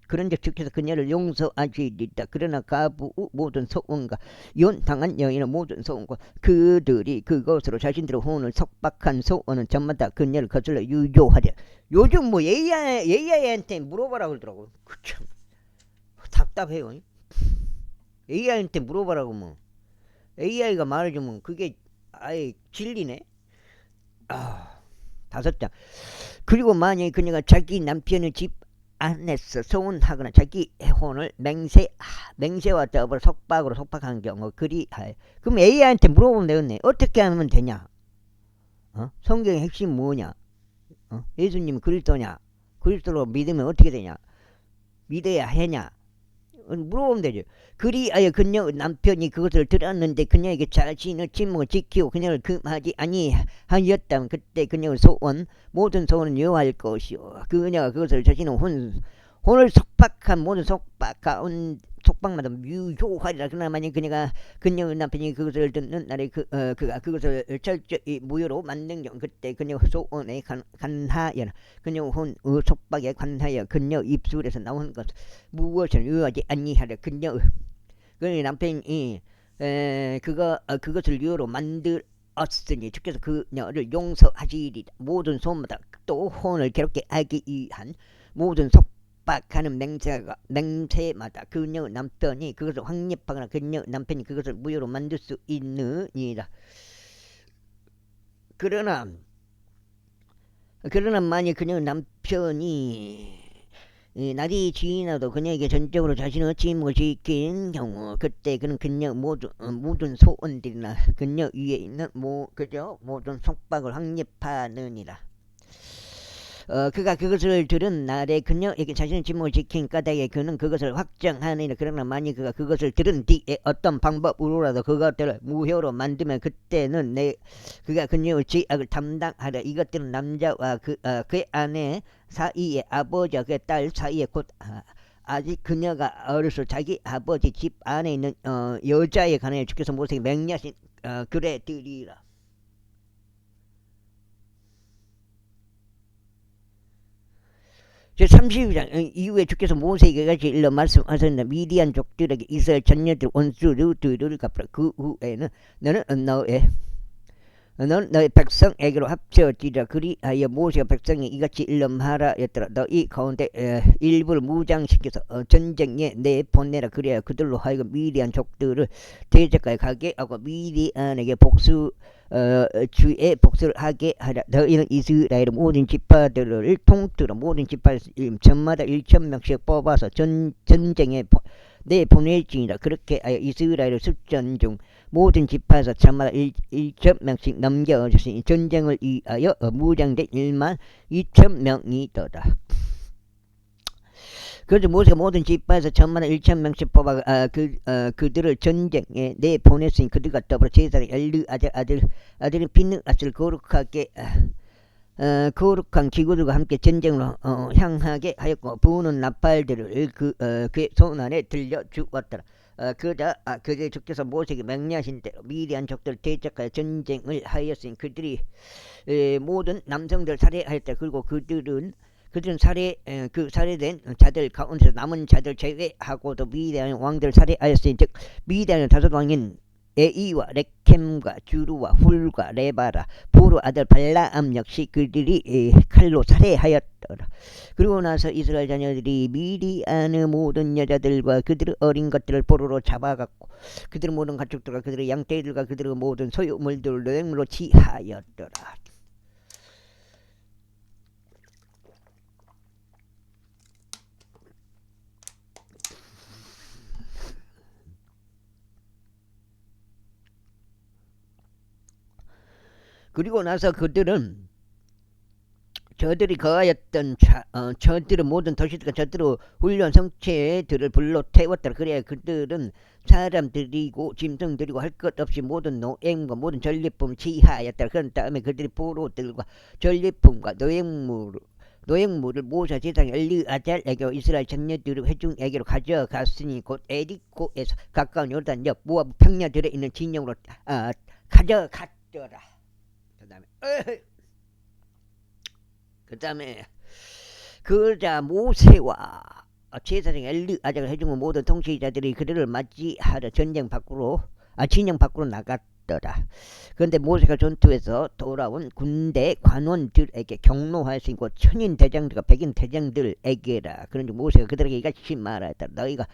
그런즉 주께서 그녀를 용서하시리다. 그러나 가부 모든 소원과 이혼당한 여인의 모든 소원과 그들이 그것으로 자신들의 혼을 속박한 소원은 전마다 그녀를 거슬러 유효하리라. 요즘 뭐 AI한테 물어봐라 그러더라고. 참 답답해요. AI한테 물어봐라고 뭐. AI가 말해주면 그게 아예 진리네. 5장. 그리고 만약에 그녀가 자기 남편의 집 안에서 소원하거나 자기 혼을 맹세와 더불어 속박으로 속박한 경우 그럼 AI한테 물어보면 되겠네. 어떻게 하면 되냐? 성경의 핵심 뭐냐? 예수님이 그리스도냐? 그리스도로 믿으면 어떻게 되냐? 믿어야 하냐? 물어보면 되죠. 그리하여 그녀 남편이 그것을 들었는데 그녀에게 자신의 침묵을 지키고 그녀를 금하지 아니하였다면 그때 그녀의 소원 모든 소원은 유효할 것이요 그녀가 그것을 자신의 혼을 속박한 모든 속박마다 유효하리라. 그러나 만약 그녀의 남편이 그것을 듣는 날에 그가 그것을 철저히 무효로 만든 경우 그때 그녀의 소원에 간하여라. 그녀의 혼의 속박에 관하여 그녀 입술에서 나온 것 무엇을 유효하지 아니하라. 그녀의 남편이 그것을 유효로 만들었으니 주께서 그녀를 용서하시리라. 모든 소원마다 또 혼을 괴롭게 하기 위한 모든 속박하는 맹세마다 그녀 남편이 그것을 확립하거나 그녀 남편이 그것을 무효로 만들 수 있느니라. 그러나 만약 그녀 남편이 날이 지나도 그녀에게 전적으로 자신의 침묵을 지킨 경우 그때 그는 그녀 모든 소원들이나 그녀 위에 있는 모든 속박을 확립하느니라. 그가 그것을 들은 날에 그녀에게 자신의 침묵을 지킨 까닭에 그는 그것을 확정하느니라. 그러나 만약 그가 그것을 들은 뒤에 어떤 방법으로라도 그것들을 무효로 만들면 그때는 그가 그녀의 죄악을 담당하라. 이것들은 남자와 그의 아내 사이에 아버지와 그의 딸 사이에 곧 아직 그녀가 어려서 자기 아버지 집 안에 있는 여자에 관하여 주께서 모세에게 명령하신 규례들이라. 제32장 이후에 주께서 모세에게 같이 일러 말씀하셨는데 미디안 족들에게 이스라엘 전녀들 원수들을 갚으라. 그 후에는 너는 너의 백성에게로 합쳐지라. 그리하여 모세가 백성이 이같이 일러 말하였더라. 너희 가운데 일부를 무장시켜서 전쟁에 내보내라. 그래야 그들로 하여금 미디안 족들을 대적하여 가게 하고 미디안에게 주의 복수를 하게 하라. 너희는 이스라엘 모든 지파들을 통틀어 모든 지파 전마다 1,000명씩 뽑아서 전쟁에 내보낼지니라. 그렇게 하여 이스라엘의 숫전 중 모든 지파에서 저마다 1,000명씩 넘겨주시니 전쟁을 위하여 무장된 1만 2,000명이더라. 그래서 모세가 모든 지파에서 저마다 1,000명씩 뽑아 그들을 전쟁에 내보냈으니 그들과 더불어 제사장 엘르아잘 아들인 핀느앗을 거룩한 기구들과 함께 전쟁으로 향하게 하였고 부는 나팔들을 그의 손 안에 들려 주었더라. 그들의 주께서 모세에게 명령하신 대로 미디안 족들 대적하여 전쟁을 하였으니 그들이 모든 남성들 살해하였다. 그리고 그들은 살해된 자들 가운데서 남은 자들 제외하고도 미디안 왕들 살해하였으니 즉 미디안의 5왕인 에이와 레켐과 주루와 훌과 레바라 보루 아들 발라암 역시 그들이 칼로 살해하였더라. 그리고 나서 이스라엘 자녀들이 미디안의 모든 여자들과 그들의 어린 것들을 포로로 잡아갔고 그들의 모든 가축들과 그들의 양떼들과 그들의 모든 소유물들을 노획물로 취하였더라. 그리고 나서 그들은 저들이 거하였던 저들의 모든 도시들과 저들의 훈련 성체들을 불러 태웠더라. 그래야 그들은 사람들이고 짐승들이고 할 것 없이 모든 노예물과 모든 전리품을 취하였더라. 그런 다음에 그들이 포로들과 전리품과 노획물을 모세 제사장 엘르아잘에게 이스라엘 자녀들의 회중에게로 가져갔으니 곧 에리코에서 가까운 요단 옆 모아브 평야들에 있는 진영으로 가져갔더라. 그 다음에 그러자 모세와 제사장 엘르아잘을 해준 모든 통치자들이 그들을 맞이하러 진영 밖으로 나갔더라. 그런데 모세가 전투에서 돌아온 군대 관원들에게 경노하였으니 천인 대장들과 백인 대장들에게라. 그런데 모세가 그들에게 이같이 말하였다. 너희가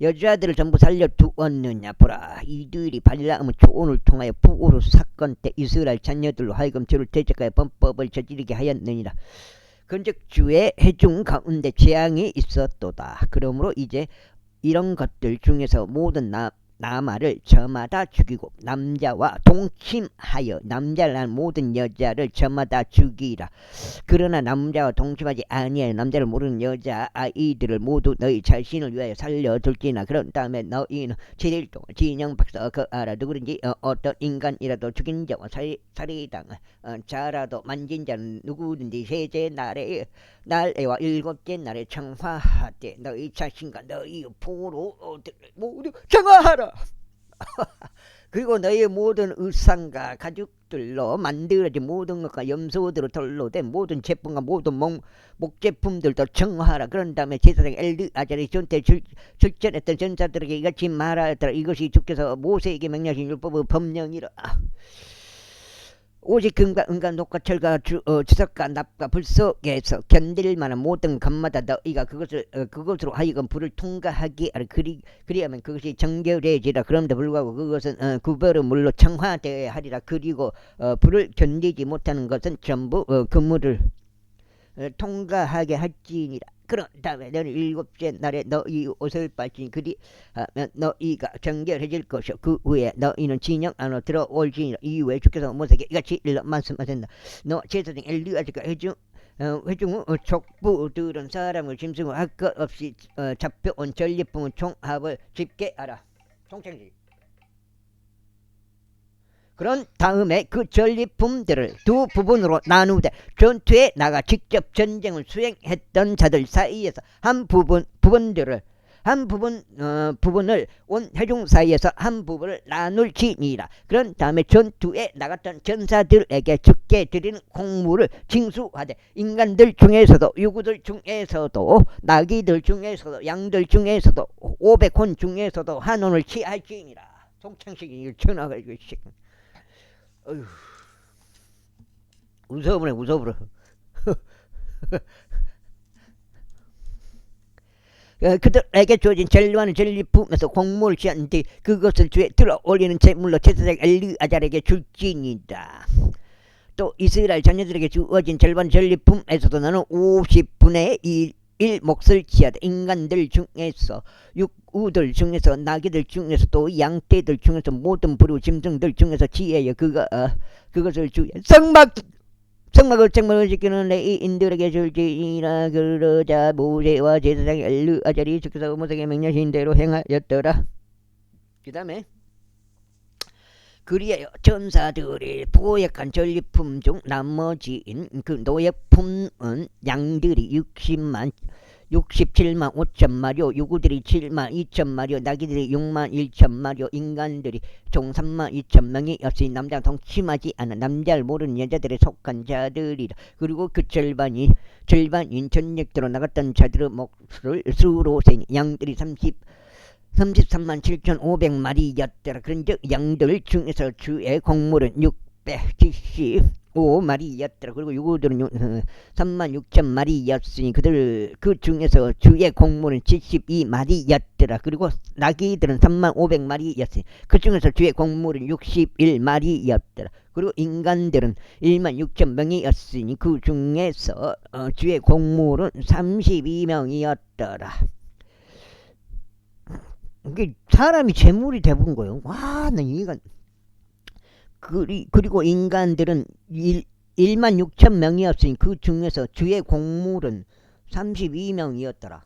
여자들을 전부 살려두었느냐. 보라, 이들이 발라암의 조언을 통하여 부오르 사건 때 이스라엘 자녀들로 하여금 저를 대적하여 범법을 저지르게 하였느니라. 그런즉 주의 회중 가운데 재앙이 있었도다. 그러므로 이제 이런 것들 중에서 모든 남아를 저마다 죽이고 남자와 동침하여 남자를 낳은 모든 여자를 저마다 죽이라. 그러나 남자와 동침하지 아니하여 남자를 모르는 여자 아이들을 모두 너희 자신을 위하여 살려둘지나. 그런 다음에 너희는 7일 동안 진영 밖에서 거하라. 누구든지 어떤 인간이라도 죽인 자와 살해당한 자라도 만진 자는 누구든지 셋째 날에와 7째 날에 청화하되 너희 자신과 너희 포로들을 모두 청화하라. 그리고 너희 모든 의상과 가죽들로 만들어진 모든 것과 염소들로 돌로 된 모든 제품과 모든 목제품들도 청하라. 그런 다음에 제사장 엘르아잘이 전때 출전했던 전사들에게 이같이 말하였더라. 이것이 주께서 모세에게 명령하신 율법의 법령이라. 오직 금과 은과 녹과 철과 주석과 납과 불 속에서 견딜 만한 모든 것마다 너희가 그것으로 하여금 불을 통과하게 하라. 그리하면 그것이 정결해지라. 그럼에도 불구하고 그것은 구별의 물로 청화되어야 하리라. 그리고 불을 견디지 못하는 것은 전부 그물을 통과하게 할지니라. 그런 다음에 너는 7째 날에 너희 옷을 빨지니 그리하면 너희가 정결해질 것이요 그 후에 너희는 진영 안으로 들어올지니라. 이후에 주께서 모세에게 이같이 일러 말씀하셨다. 너 제사장 엘르아잘과 회중 족부들은 사람을 짐승을 할 것 없이 잡혀온 전리품의 총합을 집계하라. 총창지. 그런 다음에 그 전리품들을 두 부분으로 나누되 전투에 나가 직접 전쟁을 수행했던 자들 사이에서 한 부분을 온 회중 사이에서 한 부분을 나눌지니라. 그런 다음에 전투에 나갔던 전사들에게 주께 드리는 공물을 징수하되 인간들 중에서도 유구들 중에서도 나귀들 중에서도 양들 중에서도 500혼 중에서도 한 원을 취할지니라. 송창식이 전화가 이거 어휴, 웃어버려. 그들에게 주어진 전리와는 전리품에서 공물을 취한 뒤 그것을 주에 들어 올리는 제물로 제사장 엘르아잘에게 줄지니라. 또 이스라엘 자녀들에게 주어진 절반 전리품에서도 나는 50분의 일 몫을 취하되 인간들 중에서 우들 중에서 나귀들 중에서 또 양떼들 중에서 모든 부류 짐승들 중에서 지혜여 그것을 주의 성막을 지키는 레위인들에게 줄지니라. 그러자 모세와 제사장 엘르아잘이 주께서 모세에게 명령하신 대로 행하였더라. 그 다음에 그리하여 전사들이 보약한 전리품 중 나머지인 그 노예품은 양들이 67만 5천 마리오, 요구들이 7만 2천 마리오, 나귀들이 6만 1천 마리오, 인간들이 총 3만 2천 명이었으니 남자가 동침하지 않은 남자를 모르는 여자들에 속한 자들이라. 그리고 그 절반인 전역대로 나갔던 자들의 몫을 수로 세니 양들이 33만 7,500마리였더라. 그런즉 양들 중에서 주의 곡물은 675마리였더라. 그리고 요구들은 3만 6천 마리였으니 그 중에서 주의 곡물은 72마리였더라. 그리고 나귀들은 3만 500마리였으니 그 중에서 주의 곡물은 61마리였더라. 그리고 인간들은 1만 6천 명이었으니 그 중에서 주의 곡물은 32명이었더라. 이게 사람이 재물이 돼본 거예요. 와, 나 이해가. 그리고 인간들은 1만 6천 명이었으니 그 중에서 주의 곡물은 32명이었더라.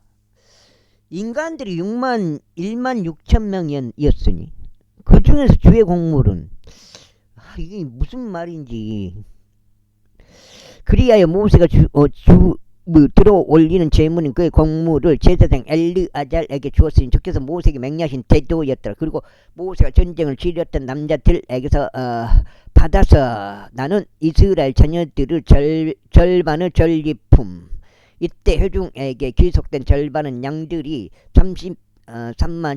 인간들이 1만 6천 명이었으니 그 중에서 주의 곡물은 이게 무슨 말인지. 그리하여 모세가 들어 올리는 제물인 그의 곡물을 제사장 엘르아잘에게 주었으니 주께서 모세에게 명령하신 태도였더라. 그리고 모세가 전쟁을 치렀던 남자들에게서 받아서 나는 이스라엘 자녀들의 절반의 전리품. 이때 회중에게 귀속된 절반은 양들이 3만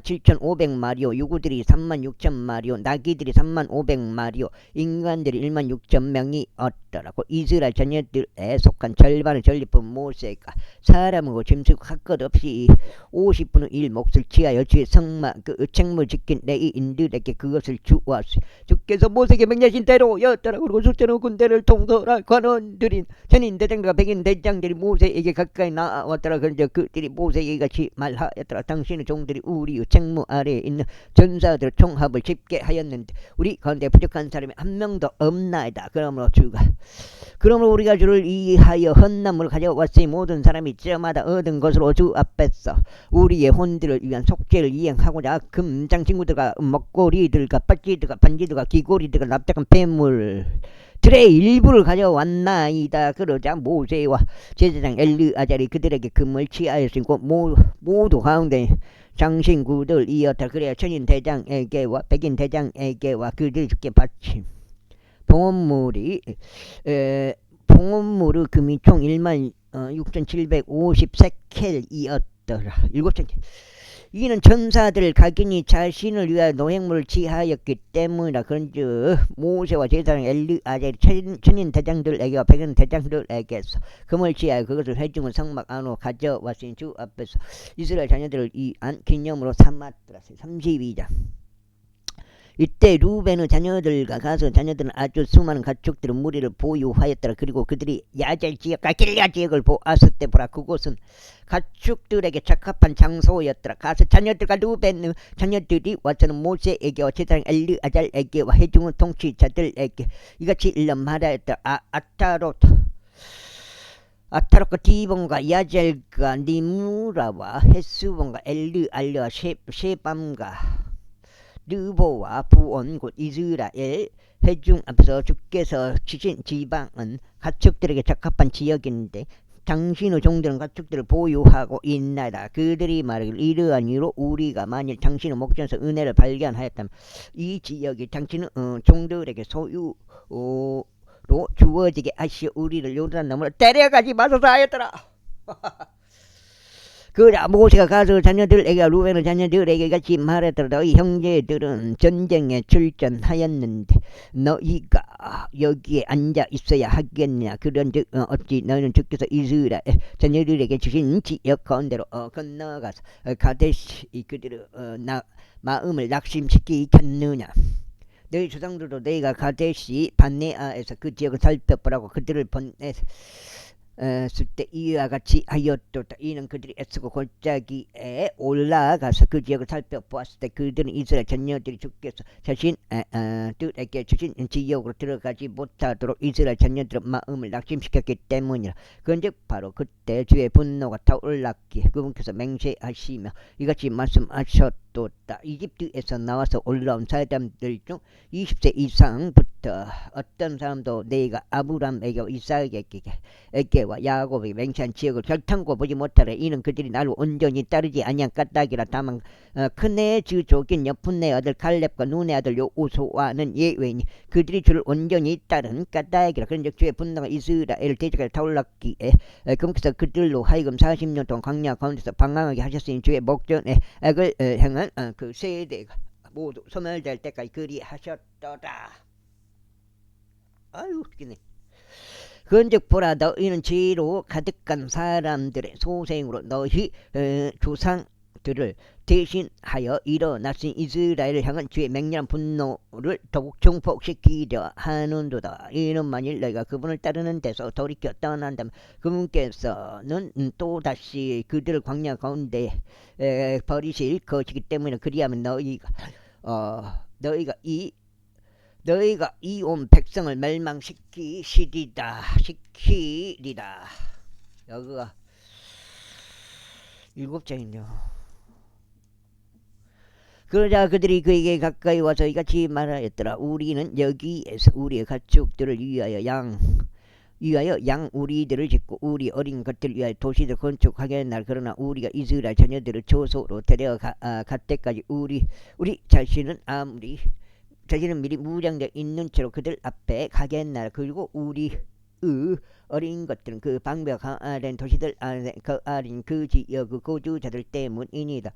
7,500마리오, 요구들이 3만 6천마리오, 나귀들이 3만 500마리오, 인간들이 1만 6천 명이었더라고. 이스라엘 자녀들에 속한 절반의 전리품 모세가 사람하고 짐승 할 것 없이 50분의 1 몫을 취하여 주의 성막 그 책무 지킨 레위인들에게 그것을 주었으니 주께서 모세에게 명령하신 대로였더라. 그리고 숫자는 군대를 통솔할 관원들인 전인 대장들과 백인 대장들이 모세에게 가까이 나왔더라. 그런데 그들이 모세에게 같이 말하였더라. 당신의 종들이 우리의 책무 아래에 있는 전사들 총합을 집계하였는데 우리 가운데 부족한 사람이 한 명도 없나이다. 그러므로 우리가 주를 위하여 헌나무를 가져왔으니 모든 사람이 저마다 얻은 것으로 주 앞에서 우리의 혼들을 위한 속죄를 이행하고자 금장 친구들과 먹고리들과 빠찌들과 반지들과 귀고리들과 납작한 폐물 들의 일부를 가져왔나이다. 그러자 모세와 제사장 엘르아잘이 그들에게 금을 취하였으니 모두 가운데 장신구들이었다. 그래야 천인 대장에게와 백인 대장에게와 그들 주께 바친 봉헌물의 금이 총 1만 6,750세켈이었더라. 7,000켈. 이는 전사들 각인이 자신을 위하여 노획물을 취하였기 때문이라. 그런즉 모세와 제사장 엘르아잘이 천인 대장들에게와 백인 대장들에게서 금을 취하여 그것을 회중의 성막 안으로 가져왔으니 주 앞에서 이스라엘 자녀들을 위한 기념으로 삼았더라. 32장. 이때 루벤의 자녀들과 가서 자녀들은 아주 수많은 가축들의 무리를 보유하였더라. 그리고 그들이 야젤 지역과 길야 지역을 보았을 때 보라, 그곳은 가축들에게 적합한 장소였더라. 가서 자녀들과 루벤의 자녀들이 와서는 모세에게와 제사장 엘르아잘에게와 회중의 통치자들에게 이같이 일러 말하였더라. 아타롯과 디본과 야젤과 니무라와 헤스본과 엘르알레와 셰밤과 르보와 부온 곧 이스라엘 회중 앞에서 주께서 주신 지방은 가축들에게 적합한 지역인데 당신의 종들은 가축들을 보유하고 있나이다. 그들이 말하기를 이러한 이유로 우리가 만일 당신의 목전에서 은혜를 발견하였다면 이 지역이 당신의 종들에게 소유로 주어지게 하시어 우리를 요단 너머로 데려가지 마소서 하였더라. 그러자 모세가 가서 자녀들에게 루벤의 자녀들에게 같이 말했더라. 너희 형제들은 전쟁에 출전하였는데 너희가 여기에 앉아 있어야 하겠냐. 그런즉 어찌 너희는 주께서 이스라엘 자녀들에게 주신 지역 가운데로 건너가서 가데시 그들의 마음을 낙심시키겠느냐. 너희 조상들도 너희가 가데시 반네아에서 그 지역을 살펴보라고 그들을 보내서 쓸때 이와 같이 하였도다. 이는 그들이 애쓰고 골짜기에 올라가서 그 지역을 살펴보았을 때 그들은 이스라엘 자녀들이 주께서 자신 뜻에게 주신 지역으로 들어가지 못하도록 이스라엘 자녀들의 마음을 낙심시켰기 때문이라. 그런즉 바로 그때 주의 분노가 타올랐기에 그분께서 맹세하시며 이같이 말씀하셨도다. 이집트에서 나와서 올라온 사람들 중 20세 이상부터 어떤 사람도 내가 아브람에게 이삭에게와 야곱에게 맹세한 지역을 결탄코 보지 못하래. 이는 그들이 나를 온전히 따르지 아니한 까닭이라. 다만 큰애 주족인 여푼네 아들 갈렙과 눈의 아들 요호수아는 예외니 그들이 주를 온전히 따른 까닭이라. 그런즉 주의 분노가 이스라엘 대적에 타올랐기에 그분께서 그들로 하여금 40년 동안 광야 가운데서 방황하게 하셨으니 주의 목전에 악을 행한 그 세대가 모두 소멸될 때까지 그리하셨더라. 아유 웃기네. 그런즉 보라, 너희는 죄로 가득한 사람들의 소생으로 너희 조상들을 대신하여 일어나신 이스라엘을 향한 주의 맹렬한 분노를 더욱 증폭시키려 하는도다. 이는 만일 너희가 그분을 따르는 데서 돌이켜 떠난다면 그분께서는 또다시 그들을 광야 가운데 버리실 것이기 때문에 그리하면 너희가 이 온 백성을 멸망시키리다. 여기가 7장이네요. 그러자 그들이 그에게 가까이 와서 이같이 말하였더라. 우리는 여기에서 우리의 가축들을 위하여 양 우리들을 짓고 우리 어린 것들을 위하여 도시를 건축하겠나니 그러나 우리가 이스라엘 자녀들을 조소로 데려갈 때까지 우리 자신은 미리 무장되어 있는 채로 그들 앞에 가겠나라. 그리고 우리의 어린 것들은 그 방벽된 도시들 안에 거하린 그 지역의 거주자들 때문이니다.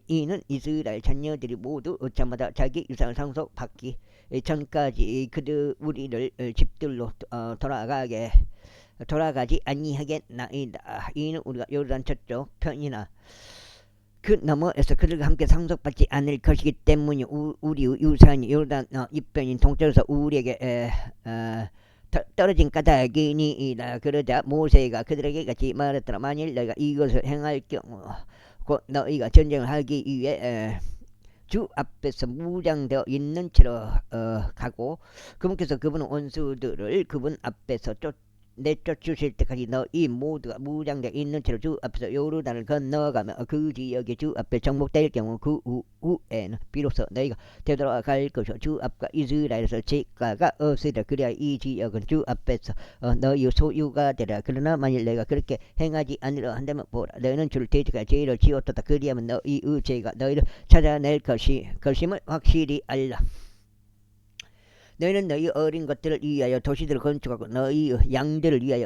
이는 이스라엘 자녀들이 모두 자마다 자기 유산을 상속받기 전까지 우리를 집들로 돌아가지 아니하겠나이다. 이는 우리가 요르단 저쪽 편이나 그 너머에서 그들과 함께 상속받지 않을 것이기 때문에 우리의 유산이 요르단 이편인 동쪽에서 우리에게 떨어진 까닭이니이다. 그러자 모세가 그들에게 같이 말했더라. 만일 너희가 이것을 행할 경우 곧 너희가 전쟁을 하기 위해 주 앞에서 무장되어 있는 채로 가고 그분께서 그분의 원수들을 그분 앞에서 내쫓으실 때까지 너희 모두가 무장되어 있는 채로 주 앞에서 요르단을 건너가며 그 지역이 주 앞에 정복될 경우 그 후에는 비로소 너희가 되돌아갈 것이요 주 앞과 이스라엘에서 재가가 없으리라. 그래야 이 지역은 주 앞에서 너희 소유가 되라. 그러나 만일 너희가 그렇게 행하지 않으려 한다면 보라, 너희는 주를 대적할 죄를 지었도다. 그리하면 너희의 죄가 너희를 찾아낼 것임을 확실히 알라. 너희는 너희 어린 것들을 위하여 도시들을 건축하고 너희 양들을 위하여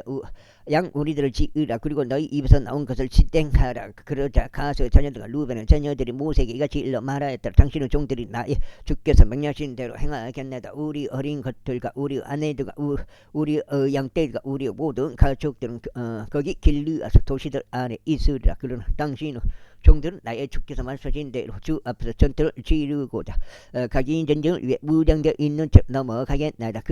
양 우리들을 지으라. 그리고 너희 입에서 나온 것을 지탱하라. 그러자 가서 자녀들과 루벤의 자녀들이 모세에게 이같이 일러 말하였더라. 당신의 종들이 나의 주께서 명령하신 대로 행하겠나이다. 우리 어린 것들과 우리 아내들과 우리 양떼들과 우리 모든 가족들은 거기 길르앗 도시들 안에 있으리라. 그러나 당신의 종들은 나의 주께서 말씀하신 대로 주 앞에서 전투를 치르고자 각인 전쟁을 위해 무장되어 있는 채 넘어가겠나이다.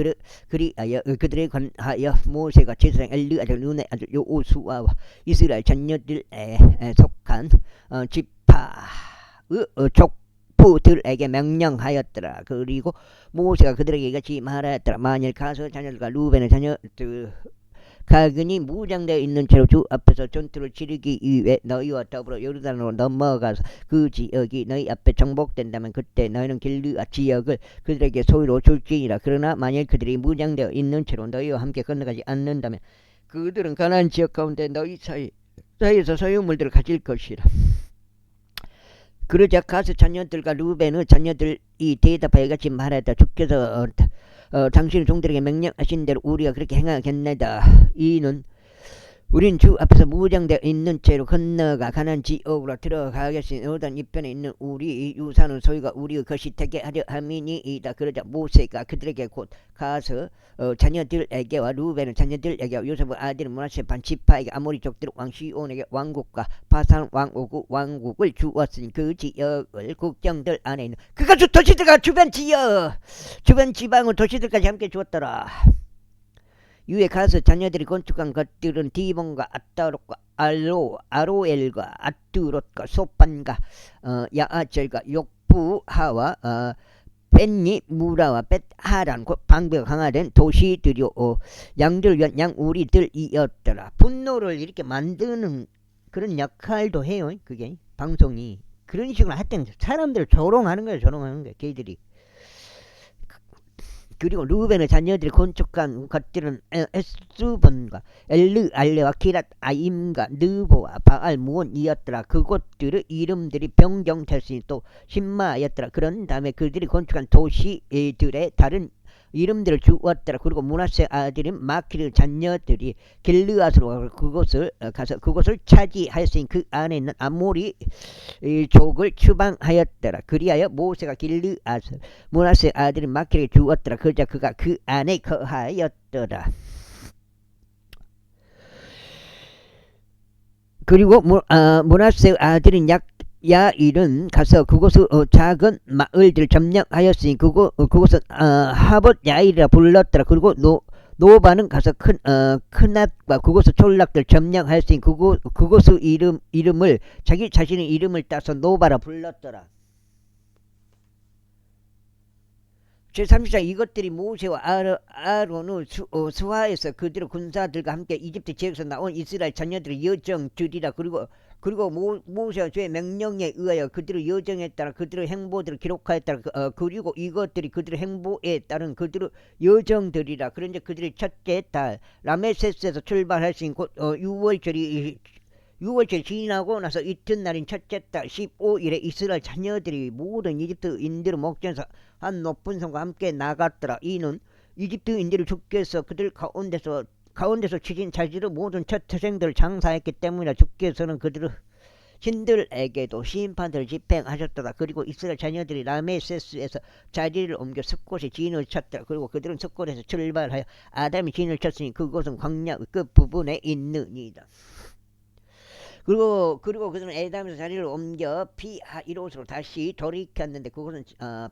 그리하여 그들에 관하여 모세가 제사장 엘르아들 눈의 아들 요호수아와 이스라엘 자녀들에 속한 지파의 족부들에게 명령하였더라. 그리고 모세가 그들에게 이같이 말하였더라. 만일 가서 자녀들과 루벤의 자녀들 각인이 무장되어 있는 채로 주 앞에서 전투를 치르기 위해 너희와 더불어 요르단으로 넘어가서 그 지역이 너희 앞에 정복된다면 그때 너희는 길르앗 지역을 그들에게 소유로 줄지니라. 그러나 만일 그들이 무장되어 있는 채로 너희와 함께 건너가지 않는다면 그들은 가나안 지역 가운데 너희 사이에서 소유물들을 가질 것이라. 그러자 가스 자녀들과 루벤의 자녀들이 대답하여 같이 말하였다. 주께서 당신의 종들에게 명령하신 대로 우리가 그렇게 행하겠나이다. 이는 우린 주 앞에서 무장되어 있는 채로 건너가 가나안 지역으로 들어가겠으니 요르단 이편에 있는 우리 유산의 소유가 우리의 것이 되게 하려 함이니이다. 그러자 모세가 그들에게 곧 가서 자녀들에게와 루벤의 자녀들에게와 요셉의 아들 므낫세 반 지파에게 아모리 족들 왕 시온에게 왕국과 바산 왕국을 주었으니 그 지역을 국경들 안에 있는 그가 도시들과 주변 지방의 도시들까지 함께 주었더라. 유에 가서 자녀들이 건축한 것들은 디본과 아따롯과 아로엘과 아뚜롯과 소판과 야아절과 욕부하와 벤니 무라와 벳하란 방배가 강화된 도시들이요 양들 위한 양우리들이었더라. 분노를 이렇게 만드는 그런 역할도 해요. 그게 방송이 그런 식으로 하여튼 사람들을 조롱하는 거예요. 조롱하는 거예요. 걔들이. 그리고 루벤의 자녀들이 건축한 것들은 에스본과 엘르 알레와 키랏 아임과 느보와 바알 무온이었더라. 그곳들의 이름들이 변경됐으니 또 신마였더라. 그런 다음에 그들이 건축한 도시들의 다른 이름들을 주었더라. 그리고 므낫세 아들인 마키르 자녀들이 길르앗으로 그곳을 가서 그곳을 차지하였으니 그 안에 있는 아모리 족을 추방하였더라. 그리하여 모세가 길르앗을 므낫세 아들인 마키르에 주었더라. 그러자 그가 그 안에 거하였더라. 그리고 므낫세 아들인 야일은 가서 그곳의 작은 마을들을 점령하였으니 그곳은 하봇 야일이라 불렀더라. 그리고 노바는 가서 크낫과 그곳의 촌락들 점령하였으니 그곳의 이름을 자기 자신의 이름을 따서 노바라 불렀더라. 제34 이것들이 모세와 아론의 수하에서 그들의 군사들과 함께 이집트 지역에서 나온 이스라엘 자녀들의 여정들이라. 그리고 모세와 주의 명령에 의하여 그들의 여정에 따라 그들의 행보들을 기록하였더라. 그리고 이것들이 그들의 행보에 따른 그들의 여정들이라. 그런데 그들의 첫째 달 라메세스에서 출발하신 곧 6월절이 지나고 나서 이튿날인 첫째 달 15일에 이스라엘 자녀들이 모든 이집트인들의 목전에서 한 높은 성과 함께 나갔더라. 이는 이집트인들이 주께서 그들 가운데서 치신 자질의 모든 첫 태생들을 장사했기 때문이라. 주께서는 그들의 신들에게도 심판들을 집행하셨더라. 그리고 이스라엘 자녀들이 라메세스에서 자리를 옮겨 숲곳에 진을 쳤더라. 그리고 그들은 숲곳에서 출발하여 아담이 진을 쳤으니 그곳은 광야 끝 부분에 있느니라. 그리고 그들은 에담에서 자리를 옮겨 피하이롯으로 다시 돌이켰는데 그것은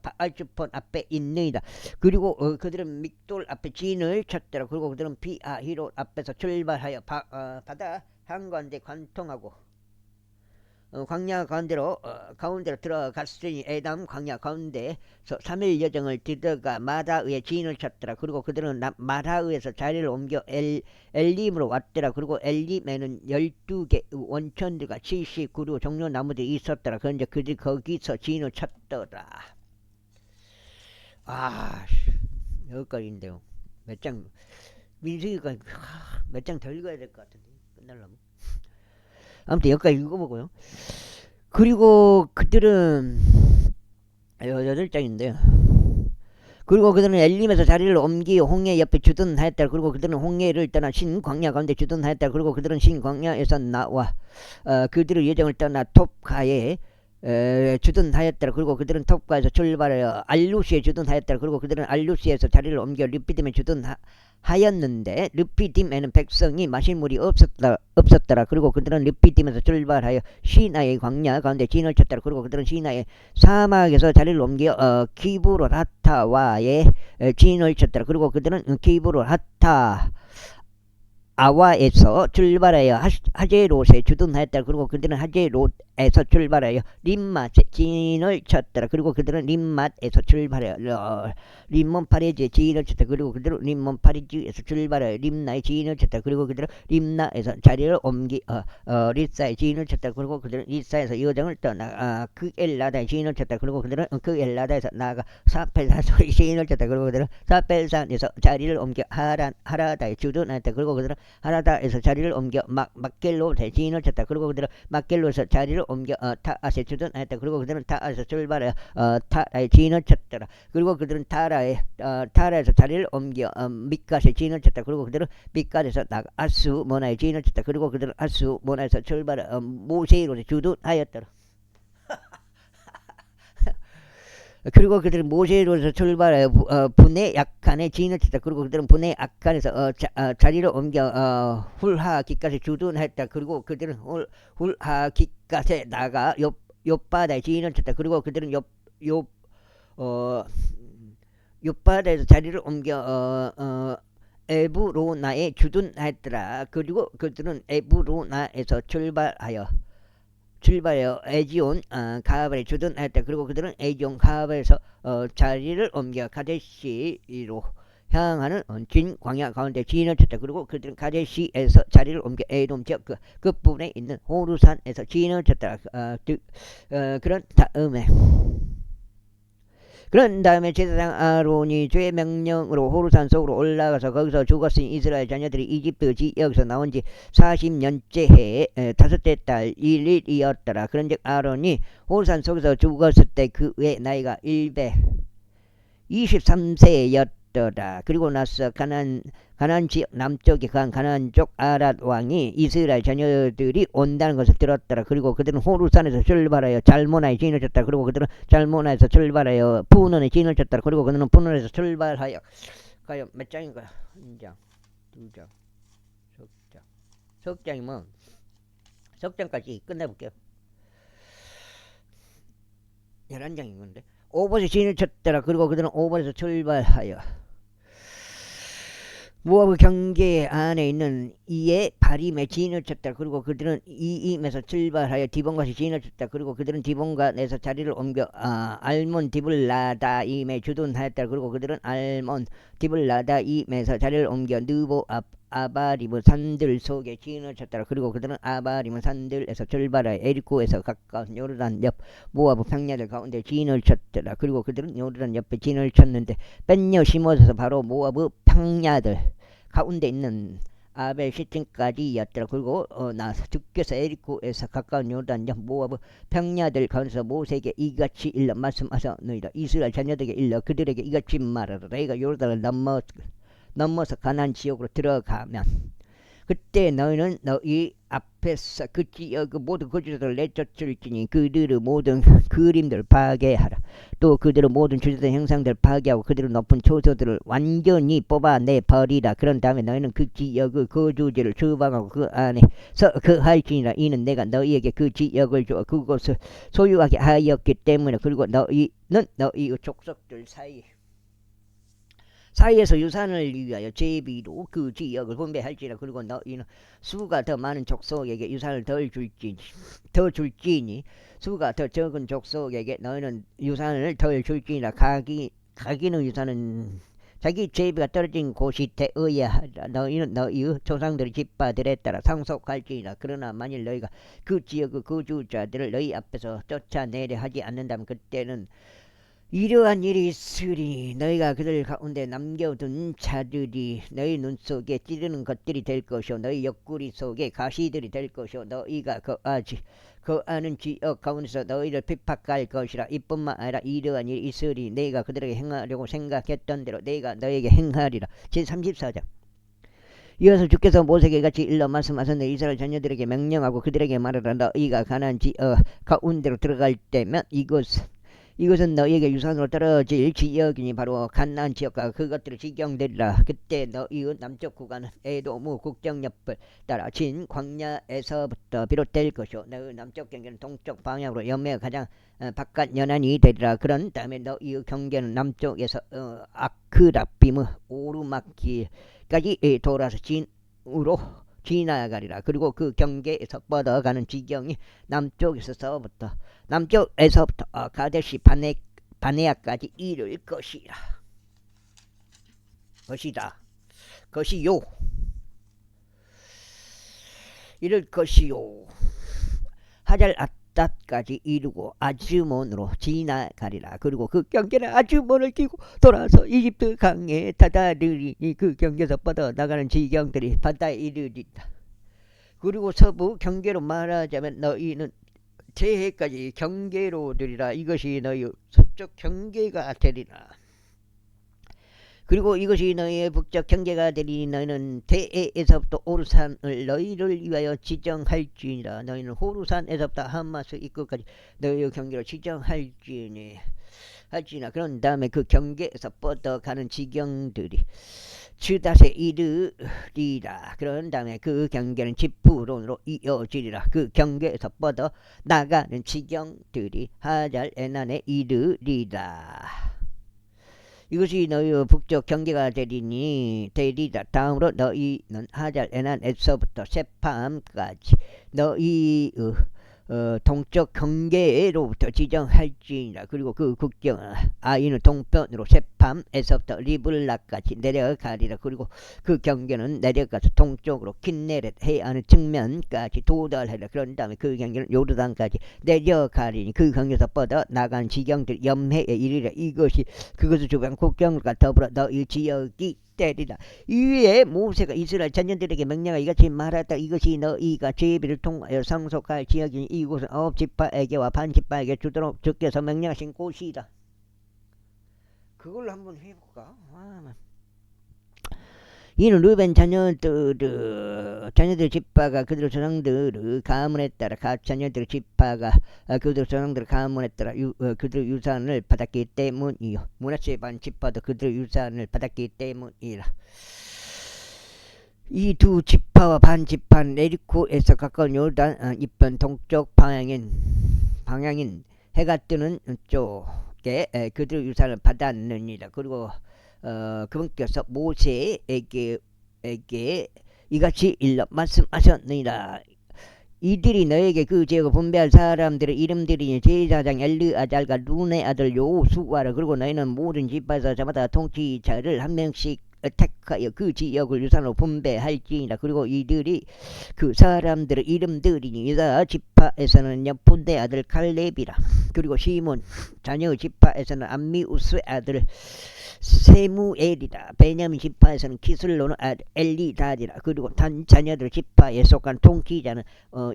바알주폰 앞에 있느니라. 그리고 그들은 믹돌 앞에 진을 쳤더라. 그리고 그들은 피하이롯 앞에서 출발하여 바다 한가운데 관통하고 광야 가운데로 들어갔으니 에담 광야 가운데서 3일 여정을 들어가 마다의에 진을 쳤더라. 그리고 그들은 마다의에서 자리를 옮겨 엘림으로 왔더라. 그리고 엘림에는 12개 원천들과 79루 종려나무들이 있었더라. 그런데 그들이 거기서 진을 쳤더라. 여기까지인데요. 민수기가 몇 장 더 읽어야 될 것 같은데 끝날라면. 아무튼 여기까지 읽어보고요. 그리고 그들은 8장인데요. 그리고 그들은 엘림에서 자리를 옮기 홍해 옆에 주둔하였다. 그리고 그들은 홍해를 떠나 신광야 가운데 주둔하였다. 그리고 그들은 신광야에서 나와 그들의 예정을 떠나 톱가에 주둔하였더라. 그리고 그들은 톱가에서 출발하여 알루시에 주둔하였더라. 그리고 그들은 알루시에서 자리를 옮겨 르피딤에 주둔하였는데 르피딤에는 백성이 마실 물이 없었더라. 그리고 그들은 르피딤에서 출발하여 시나의 광야 가운데 진을 쳤더라. 그리고 그들은 시나의 사막에서 자리를 옮겨 키브로라타와에 진을 쳤더라. 그리고 그들은 키브로라타 아와에서 출발하여 하제롯에 주둔하였다. 그리고 그들은 하제롯에서 출발하여 림맛에 진을 쳤더라. 그리고 그들은 림맛에서 출발하여 림몬파레지에 진을 쳤다. 그리고 그들은 림몬파레지에서 출발하여 림나에 진을 쳤다. 그리고 그들은 림나에서 자리를 옮기 리사에 진을 쳤다. 그리고 그들은 리사에서 여정을 떠나 그 엘라다에 진을 쳤다. 그리고 그들은 그 엘라다에서 나아가 사펠산에 진을 쳤다. 그리고 그들은 사펠산에서 자리를 옮겨 하라다에 주둔하였다. 그리고 그들은 하라다에서 자리를 옮겨 막겔로에 진을 쳤다. 그리고 그들은 막겔로에서 자리를 옮겨 타앗에 주둔하였다. 그리고 그들은 타앗에서 출발하여 타라에 진을 쳤더라. 그리고 그들은 타라에서 자리를 옮겨 밑갓에 진을 쳤다. 그리고 그들은 밑갓에서 나가 아수모나에 진을 쳤다. 그리고 그들은 아수모나에서 출발하여 모세이롯에 주둔하였더라. 그리고 그들은 모세로서 출발하여 분의 약간에 진을 쳤다. 그리고 그들은 분의 약간에서 자리를 옮겨 훌하기까지 주둔했다. 그리고 그들은 훌하기까지 나가 옆바다에 진을 쳤다. 그리고 그들은 옆바다에서 자리를 옮겨 에브로나에 주둔하였더라. 그리고 그들은 에브로나에서 출발하여 에지온 가발에 주둔하였다. 그리고 그들은 에지온 가발에서 자리를 옮겨 가데시로 향하는 긴 광야 가운데 진을 쳤다. 그리고 그들은 가데시에서 자리를 옮겨 에돔 지역 그 부분에 있는 호루산에서 진을 쳤다. 그런 다음에 제사장 아론이 주의 명령으로 호루산 속으로 올라가서 거기서 죽었으니 이스라엘 자녀들이 이집트 지역에서 나온 지 40년째 해에 다섯째 달 1일이었더라. 그런즉 아론이 호루산 속에서 죽었을 때 그의 나이가 123세였더라. 그리고 나서 가나안 지역 남쪽에 가나안 쪽 아랏 왕이 이스라엘 자녀들이 온다는 것을 들었더라. 그리고 그들은 호루산에서 출발하여 잘모나에 진을 쳤다. 그리고 그들은 잘모나에서 출발하여 푸논에 진을 쳤다. 그리고 그들은 푸논에서 출발하여 가요. 몇 장인가요? 한 장, 두 장, 석 장이면 석 장까지 끝내볼게요. 11장인 건데 오봇에 진을 쳤더라. 그리고 그들은 오봇에서 출발하여 모압 경계 안에 있는 이에 바림에 진을 쳤다. 그리고 그들은 이임에서 출발하여 디본갓에 진을 쳤다. 그리고 그들은 디본갓에서 자리를 옮겨 알몬 디블라다임에 주둔하였다. 그리고 그들은 알몬 디블라다임에서 자리를 옮겨 느보 아바리무 산들 속에 진을 쳤다. 그리고 그들은 아바리무 산들에서 출발하여 에리코에서 가까운 요르단 옆 모압 평야들 가운데 진을 쳤더라. 그리고 그들은 요르단 옆에 진을 쳤는데 뺀녀 시못에서 바로 모압 평야들 가운데 있는 아벨 시팅까지였더라. 그리고 나서 주께서 에리코에서 가까운 요르단 옆 모압 평야들 가운데서 모세에게 이같이 일러 말씀하셨느니라. 이스라엘 자녀들에게 일러 그들에게 이같이 말하라. 너희가 요르단을 넘어서 가나안 지역으로 들어가면 그때 너희는 너희 앞에서 그 지역 모든 거주자들을 내쫓을지니 그들의 모든 그림들 파괴하라. 또 그들의 모든 주제된 형상들 파괴하고 그들의 높은 초소들을 완전히 뽑아내버리라. 그런 다음에 너희는 그 지역의 거주지를 추방하고 그 안에서 거할지니라. 이는 내가 너희에게 그 지역을 주어 그곳을 소유하게 하였기 때문에. 그리고 너희는 너희의 족속들 사이에서 유산을 위하여 제비로 그 지역을 분배할지라. 그리고 너희는 수가 더 많은 족속에게 유산을 더 줄지니 수가 더 적은 족속에게 너희는 유산을 덜 줄지니라. 가기는 유산은 자기 제비가 떨어진 곳이 되어야 하라. 너희는 너희의 조상들의 집바들에 따라 상속할지니라. 그러나 만일 너희가 그 지역의 거주자들을 너희 앞에서 쫓아내려 하지 않는다면 그때는 이러한 일이 있으리. 너희가 그들 가운데 남겨둔 자들이 너희 눈 속에 찌르는 것들이 될 것이요 너희 옆구리 속에 가시들이 될 것이요 너희가 거하는 지역 가운데서 너희를 핍박할 것이라. 이뿐만 아니라 이러한 일이 있으리. 내가 그들에게 행하려고 생각했던 대로 내가 너에게 행하리라. 제34장. 이어서 주께서 모세에게 같이 일러 말씀하셨는데 이스라엘 자녀들에게 명령하고 그들에게 말하라. 너희가 가나안 지역 가운데로 들어갈 때면 이것은 너희에게 유산으로 떨어질 지역이니 바로 가나안 지역과 그것들을 지경되리라. 그때 너희의 남쪽 구간은 에돔 국경옆을 따라 진 광야에서부터 비롯될 것이요 너희 남쪽 경계는 동쪽 방향으로 연매가 가장 바깥 연안이 되리라. 그런 다음에 너희의 경계는 남쪽에서 아크라비무 오르막길까지 돌아서 진으로 지나가리라. 그리고 그 경계에서 뻗어가는 지경이 남쪽에서부터 가데시 바네아까지 이를 것이요 하잘 아따까지 이루고 아즈몬으로 지나가리라. 그리고 그 경계는 아즈몬을 끼고 돌아서 이집트 강에 다다르리니 그 경계에서 뻗어나가는 지경들이 바다에 이르리라. 그리고 서부 경계로 말하자면 너희는 대해까지 경계로 되리라. 이것이 너희 서쪽 경계가 되리라. 그리고 이것이 너희의 북쪽 경계가 되리니 너희는 대에에서부터 오르산을 너희를 위하여 지정할지니라. 너희는 호루산에서부터 하마스 입구까지 너희의 경계를 지정할지니라. 그런 다음에 그 경계에서 뻗어가는 지경들이 츠닷에 이르리라. 그런 다음에 그 경계는 지푸론으로 이어지리라. 그 경계에서 뻗어 나가는 지경들이 하잘 에난에 이르리라. 이것이 너희 북쪽 경계가 되리다. 다음으로 너희는 하잘 에난에서부터 세팜까지 너희 동쪽 경계로부터 지정할지니라. 그리고 그 국경은 아이는 동편으로 세팜에서부터 리블라까지 내려가리라. 그리고 그 경계는 내려가서 동쪽으로 킨네렛 해안의 측면까지 도달하리라. 그런 다음에 그 경계는 요르단까지 내려가리니 그 경계에서 뻗어 나간 지경들 염해에 이르리라. 이것이 그것을 주변 국경과 더불어 너희 지역이 때리라. 이위에 모세가 이스라엘 자녀들에게 명령하 이같이 말하다. 이것이 너희가 제비를 통하여 상속할 지역이니 이곳은 9지파에게와 반지파에게 주도록 주께서 명령하신 곳이다. 그걸로 한번 해볼까? 이는 루벤 자녀들 지파가 그들 조상들의 가문에 따라 각 자녀들 지파가 그들 조상들의 가문에 따라 그들 유산을 받았기 때문이요. 므낫세 반 지파도 그들 유산을 받았기 때문이라. 이 두 지파와 반 지파는 에리코에서 가까운 요르단 이편 동쪽 방향인 해가 뜨는 쪽에 그들 유산을 받았느니라. 그리고 그분께서 모세에게 이같이 일러 말씀하셨느니라. 이들이 너에게 그 지역을 분배할 사람들의 이름들이 제사장 엘르아잘과 룬의 아들 요수아라. 그리고 너희는 모든 지파에서 저마다 통치자를 한 명씩 택하여 그 지역을 유산으로 분배할지니라. 그리고 이들이 그 사람들의 이름들이니 유다 지파에서는 여푼의 아들 칼렙이라. 그리고 시몬 자녀 지파에서는 암미우스의 아들 세무엘이라. 베냐민 지파에서는 기슬로는 아들 엘리다디라. 그리고 단 자녀들 지파에 속한 통치자는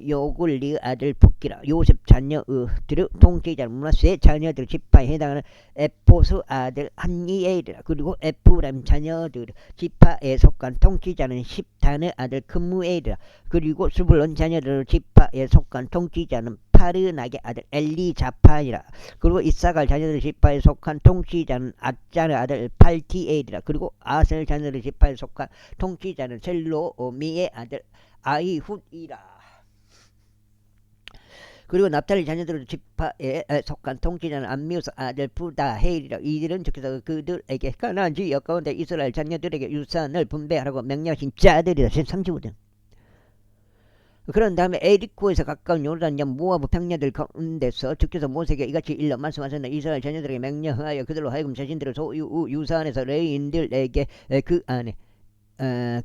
요굴리 아들 북기라. 요셉 자녀들의 통치자는 므낫세 자녀들 지파에 해당하는 에포스 아들 한니엘이라. 그리고 에프라임 자녀들 지파에 속한 통치자는 십단의 아들 크무엘이라. 그리고 스불론 자녀들 지파에 속한 통치자는 파르나게 아들 엘리자판이라. 그리고 이사갈 자녀들 지파에 속한 통치자는 아짜의 아들 팔티엘이라. 그리고 아셀 자녀들 지파에 속한 통치자는 셀로미의 아들 아이훗이라. 그리고 납달리 자녀들 지파에 속한 통치자는 암미우스 아들 부다헤일이라. 이들은 주께서 그들에게 가나안 지역 가운데 이스라엘 자녀들에게 유산을 분배하라고 명령하신 자들이라. 35등. 그런 다음에 에리코에서 가까운 요르단 양 모아브 평야들 가운데서 주께서 모세에게 이같이 일러 말씀하셨나. 이스라엘 자녀들에게 명령하여 그들로 하여금 자신들의 소유 유산에서 레인들에게 그 안에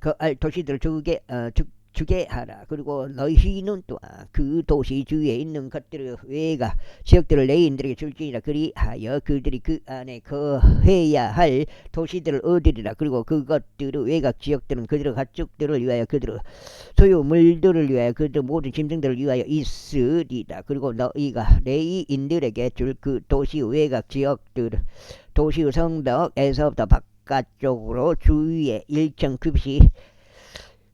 거할 도시들을 주게 하라. 그리고 너희는 또한 그 도시 주위에 있는 것들의 외가 지역들을 레인들에게 줄지니라. 그리하여 그들이 그 안에 거해야 할 도시들을 얻으리라. 그리고 그것들의 외곽 지역들은 그들의 가축들을 위하여 그들의 소유물들을 위하여 그들의 모든 짐승들을 위하여 있으리라. 그리고 너희가 레인들에게 줄 그 도시 외곽 지역들을 도시의 성벽에서부터 바깥쪽으로 주위에 1,000규빗이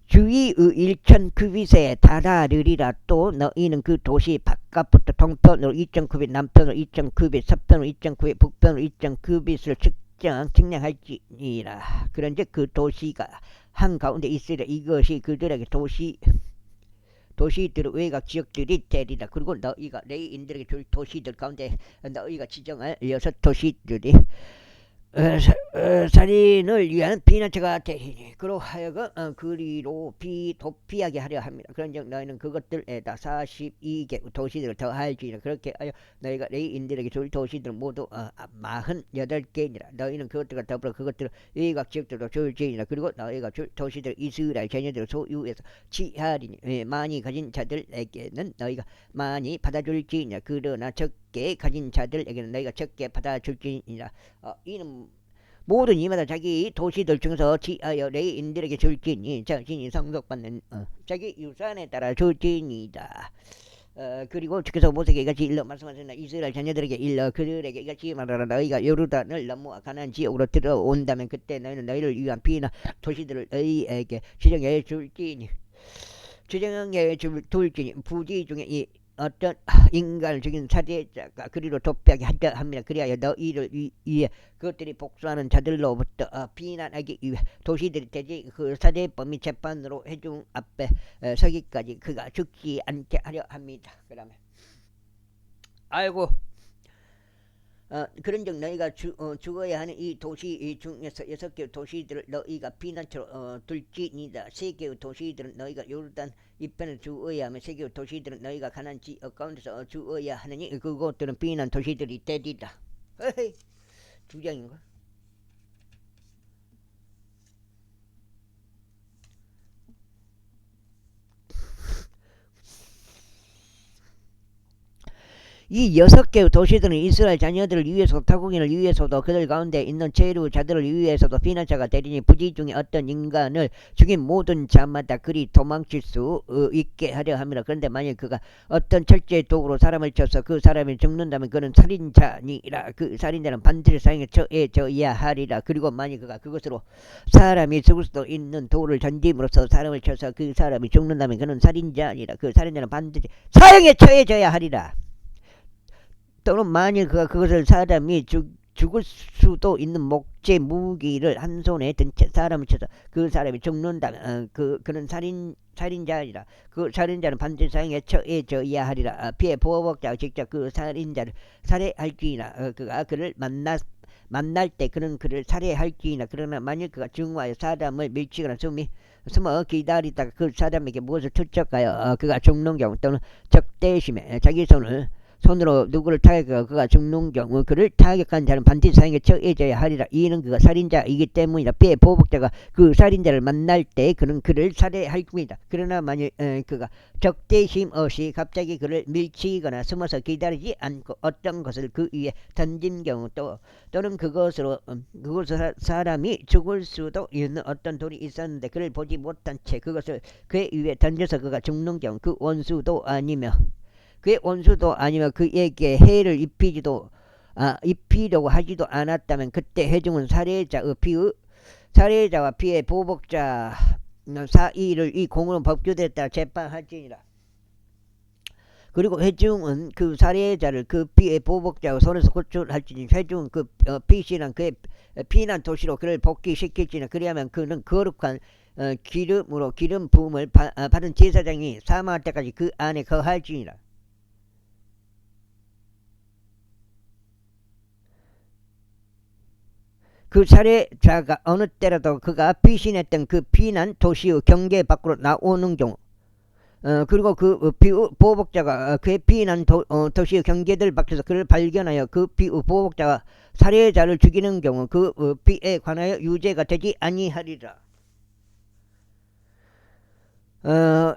주위의 1,000규빗에 달하리라. 또 너희는 그 도시 바깥부터 동편으로 2,000규빗, 남편으로 2,000규빗, 서편으로 2,000규빗, 북편으로 2,000규빗을 측량하였지니라. 그런즉 그 도시가 한가운데 있으리라. 이것이 그들에게 도시들의 외곽 지역들이 되리라. 그리고 너희가 레위인들에게 줄 도시들 가운데 너희가 지정할 6도시들이 살인을 위한 피난처가 되리니 그로 하여금 그리로 도피하게 하려 합니다. 그런즉 너희는 그것들에다 42개 도시들을 더할지니라. 그렇게 하여 너희가 레위인들에게 줄 도시들 모두 48개니라. 너희는 그것들과 더불어 그것들을 외곽 지역들도 줄지니라. 그리고 너희가 줄 도시들 이스라엘 자녀들 소유에서 취하리니 많이 가진 자들에게는 너희가 많이 받아줄지니라. 그러나 적게 가진 자들에게는 너희가 적게 받아줄지니라. 이는 모든 이마다 자기 도시들 중에서 취하여 레인들에게 줄지니 자신이 상속받는 자기 유산에 따라 줄지니다. 그리고 주께서 모세에게 이같이 일러 말씀하셨나. 이스라엘 자녀들에게 일러 그들에게 이같이 말하라. 너희가 요르단을 넘어 가나안 지역으로 들어온다면 그때 너희는 너희를 위한 피나 도시들을 너희에게 지정해 줄지니 부지 중에 이 어떤 인간을 죽인 살해자가 그리로 도피하게 하려 합니다. 그리하여 너희를 위해 그것들이 복수하는 자들로부터 비난하기 위해 도시들이 되지 그 살해범이 재판으로 회중 앞에 서기까지 그가 죽지 않게 하려 합니다. 그 다음에 아이고 그런즉 너희가 죽어야 하는 이 도시 중에서 6개의 도시들을 너희가 피난처로 둘지니다. 3개의 도시들은 너희가 요르단 이편에 죽어야 하며 3개의 도시들은 너희가 가나안 지역 가운데서 죽어야 하느니 그곳들은 피난 도시들이 되리라. 헤헤, 2장인가? 이 6개의 도시들은 이스라엘 자녀들을 위해서도 타국인을 위해서도 그들 가운데 있는 체류자들을 위해서도 피난처가 되리니 부지 중에 어떤 인간을 죽인 모든 자마다 그리 도망칠 수 있게 하려 함이라. 그런데 만약 그가 어떤 철제의 도구로 사람을 쳐서 그 사람이 죽는다면 그는 살인자니라. 그 살인자는 반드시 사형에 처해져야 하리라. 그리고 만약 그가 그것으로 사람이 죽을 수도 있는 돌을 던짐으로써 사람을 쳐서 그 사람이 죽는다면 그는 살인자니라. 그 살인자는 반드시 사형에 처해져야 하리라. 또는 만일 그가 그것을 사람이 죽을 수도 있는 목재 무기를 한 손에 든 채 사람을 쳐서 그 사람이 죽는다면 그는 살인자이라. 그 살인자는 반드시 사형에 처해져야 하리라. 피해 보복자가 직접 그 살인자를 살해할지니라. 그가 그를 만날 때 그는 그를 살해할지니라. 그러나 만일 그가 증오하여 사람을 밀치거나 숨어 기다리다가 그 사람에게 무엇을 투척하여 그가 죽는 경우 또는 적대심에 자기 손으로 누구를 타격하고 그가 죽는 경우 그를 타격한 자는 반드시 사형에 처해져야 하리라. 이는 그가 살인자이기 때문이다. 피해 보복자가 그 살인자를 만날 때 그는 그를 살해할 뿐이다. 그러나 만일 그가 적대심 없이 갑자기 그를 밀치거나 숨어서 기다리지 않고 어떤 것을 그 위에 던진 경우 또는 그것으로 사람이 죽을 수도 있는 어떤 돌이 있었는데 그를 보지 못한 채 그것을 그의 위에 던져서 그가 죽는 경우 그 원수도 아니며 그의 원수도 아니면 그에게 해를 입히려고 하지도 않았다면 그때 회중은 살해자와 피해 보복자 사이를 이 공의로운 법규대에 따라 재판할지니라. 그리고 회중은 그 살해자를 그 피해 보복자의 손에서 구출할지니 회중은 그 피신한 그의 피난 도시로 그를 복귀시킬지니 그리하면 그는 거룩한 기름으로 기름 부음을 받은 제사장이 사망할 때까지 그 안에 거할지니라. 그 살해자가 어느 때라도 그가 피신했던 그 피난 도시의 경계 밖으로 나오는 경우 그리고 그 보복자가 그의 피난 도시의 경계들 밖에서 그를 발견하여 그 보복자가 살해자를 죽이는 경우 그 피에 관하여 유죄가 되지 아니하리라.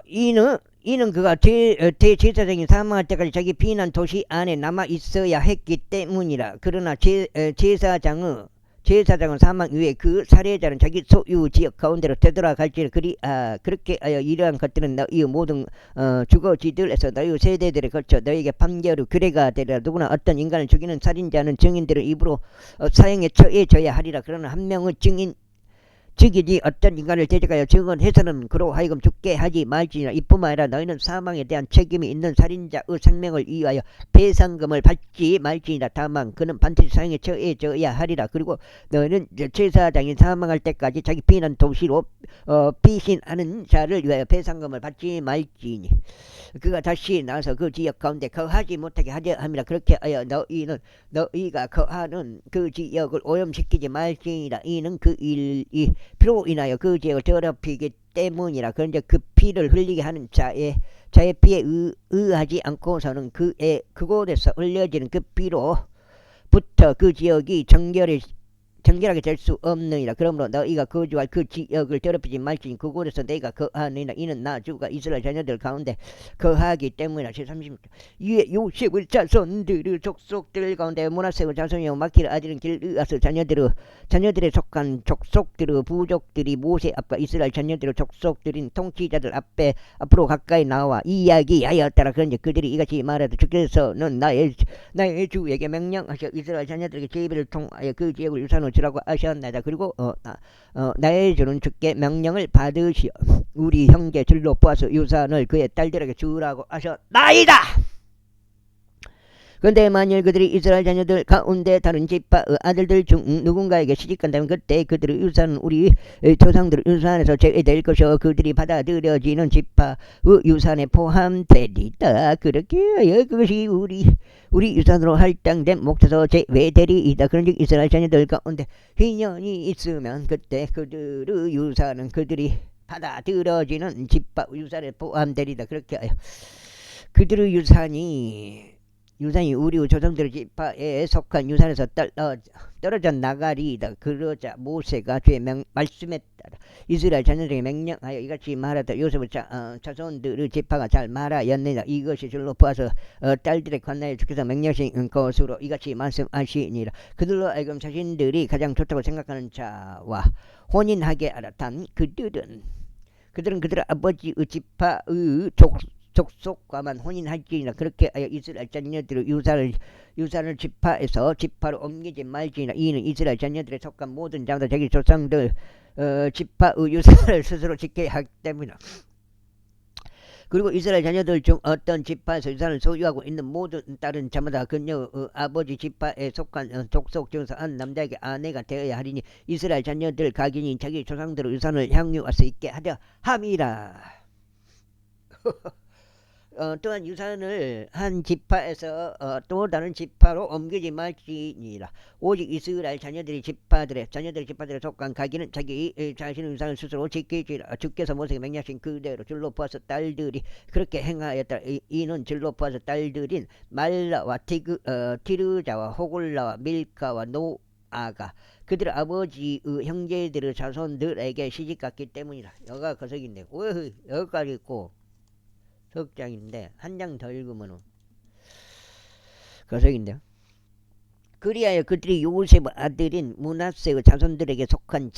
이는 그가 대제사장이 사망할 때까지 자기 피난 도시 안에 남아 있어야 했기 때문이라. 그러나 제사장은 사망 이후에 그 살해자는 자기 소유 지역 가운데로 되돌아갈지라. 그렇게 하여 이러한 것들은 너희의 모든 주거지들에서 너희 세대들에 걸쳐 너희에게 판결의 규례가 되리라. 누구나 어떤 인간을 죽이는 살인자는 증인들의 입으로 사형에 처해져야 하리라. 그러나 한 명의 죽이니 어떤 인간을 대적하여 증언해서는 그로 하여금 죽게 하지 말지니라. 이뿐만 아니라 너희는 사망에 대한 책임이 있는 살인자의 생명을 위하여 배상금을 받지 말지니라. 다만 그는 반드시 사형에 처해져야 하리라. 그리고 너희는 제사장이 사망할 때까지 자기 피난 도시로 피신하는 자를 위하여 배상금을 받지 말지니 그가 다시 나와서 그 지역 가운데 거하지 못하게 하려 함이라. 그렇게 하여 너희가 거하는 그 지역을 오염시키지 말지니라. 이는 그 일이 피로 인하여 그 지역을 더럽히기 때문이라. 그런데 그 피를 흘리게 하는 자의 피에 의하지 않고서는 그곳에서 흘려지는 그 피로부터 그 지역이 정결하게 될 수 없느니라. 그러므로 너희가 거주할 그 지역을 더럽히지 말지니 그곳에서 너희가 거하느니라. 이는 나 주가 이스라엘 자녀들 가운데 거하기 때문이라. 제30절 이에 요셉의 자손들의 족속들 가운데 므낫세의 자손이요 마키의 아들인 길르앗의 자녀들에 속한 족속들의 부족들이 모세 앞과 이스라엘 자녀들의 족속들인 통치자들 앞으로 가까이 나와 이야기하였더라. 그런데 그들이 이같이 말하되 주께서는 나의 주에게 명령하셔 이스라엘 자녀들에게 제비를 통하여 그 지역을 유산으로 주라고 하셨나이다. 그리고 나의 주는 주께 명령을 받으시어 우리 형제 줄로 뽑아서 유산을 그의 딸들에게 주라고 하셨나이다. 근데 만일 그들이 이스라엘 자녀들 가운데 다른 지파의 아들들 중 누군가에게 시집간다면 그때 그들의 유산은 우리 조상들의 유산에서 제외될 것이요 그들이 받아들여지는 지파의 유산에 포함되리다. 그렇게 하여 그것이 우리 유산으로 할당된 목자서 제외되리이다. 그런즉 이스라엘 자녀들 가운데 희년이 있으면 그때 그들의 유산은 그들이 받아들여지는 지파 유산에 포함되리다. 그렇게 하여 그들의 유산이 우리 조상들의 지파에 속한 유산에서 떨어져 나가리이다. 그러자 모세가 주의 말씀에 따라 이스라엘 자녀들에게 명령하여 이같이 말하다. 요셉의 자손들의 지파가 잘 말하였느니라. 이것이 줄로 보아서 딸들의 관나에 주께서 명령하신 것으로 이같이 말씀하시니라. 그들로 하여금 자신들이 가장 좋다고 생각하는 자와 혼인하게 하라. 단 그들은 그들의 아버지의 지파의 족속과만 혼인할지니라. 그렇게 하여 이스라엘 자녀들의 유산을 지파에서 지파로 옮기지 말지니라. 이는 이스라엘 자녀들에 속한 모든 자마다 자기 조상들 지파의 유산을 스스로 지켜야 하기 때문이라. 그리고 이스라엘 자녀들 중 어떤 지파에서 유산을 소유하고 있는 모든 다른 자마다 그녀의 아버지 지파에 속한 족속 중에서 한 남자에게 아내가 되어야 하리니 이스라엘 자녀들 각인이 자기 조상들의 유산을 향유할 수 있게 하려 함이라. 또한 유산을 한 지파에서 또 다른 지파로 옮기지 말지니라. 오직 이스라엘 자녀들의 지파들에 속한 가기는 자기 자신의 유산을 스스로 지키지라. 주께서 모세에게 명령하신 그대로 줄로 보아서 딸들이 그렇게 행하였다. 이는 줄로 보아서 딸들인 말라와 티르자와 호골라와 밀카와 노아가 그들의 아버지의 형제들의 자손들에게 시집갔기 때문이라. 여가 거석인데 여기까지 있고 석장인데 한 장 더 읽으면 거석인데요. 그리하여 그들이 요셉의 아들인 므낫세의 자손들에게 속한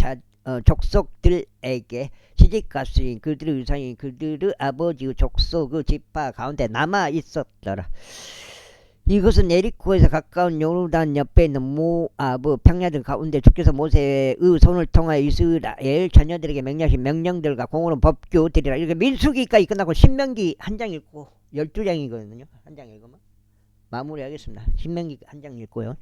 족속들에게 시집갔으니 그들의 유산이 그들의 아버지의 족속의 지파 가운데 남아 있었더라. 이것은 예리코에서 가까운 요르단 옆에 있는 모압의 평야들 가운데 주께서 모세의 손을 통하여 이스라엘 자녀들에게 명령하신 명령들과 공의로운 법규들이라. 이렇게 민수기까지 끝나고 신명기 한 장 읽고 12장이거든요. 한 장 읽으면 마무리하겠습니다. 신명기 한 장 읽고요.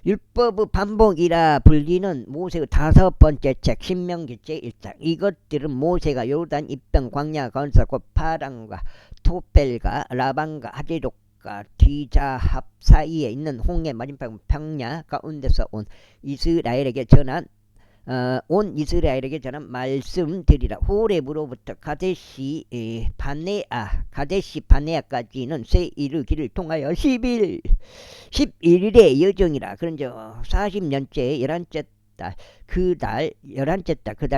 율법의 반복이라 불리는 모세의 5번째 책 신명기 제1장. 이것들은 모세가 요르단 입병 광야 건설 곧 파랑과 토펠과 라반과 하제독 디자합 사이에 있는 홍해 맞은편 평야 가운데서 온 이스라엘에게 전한 말씀들이라. 호렙으로부터 가데시 바네아까지는 세일의 길을 통하여 11일의 여정이라. 그런즉 40년째 11째 그달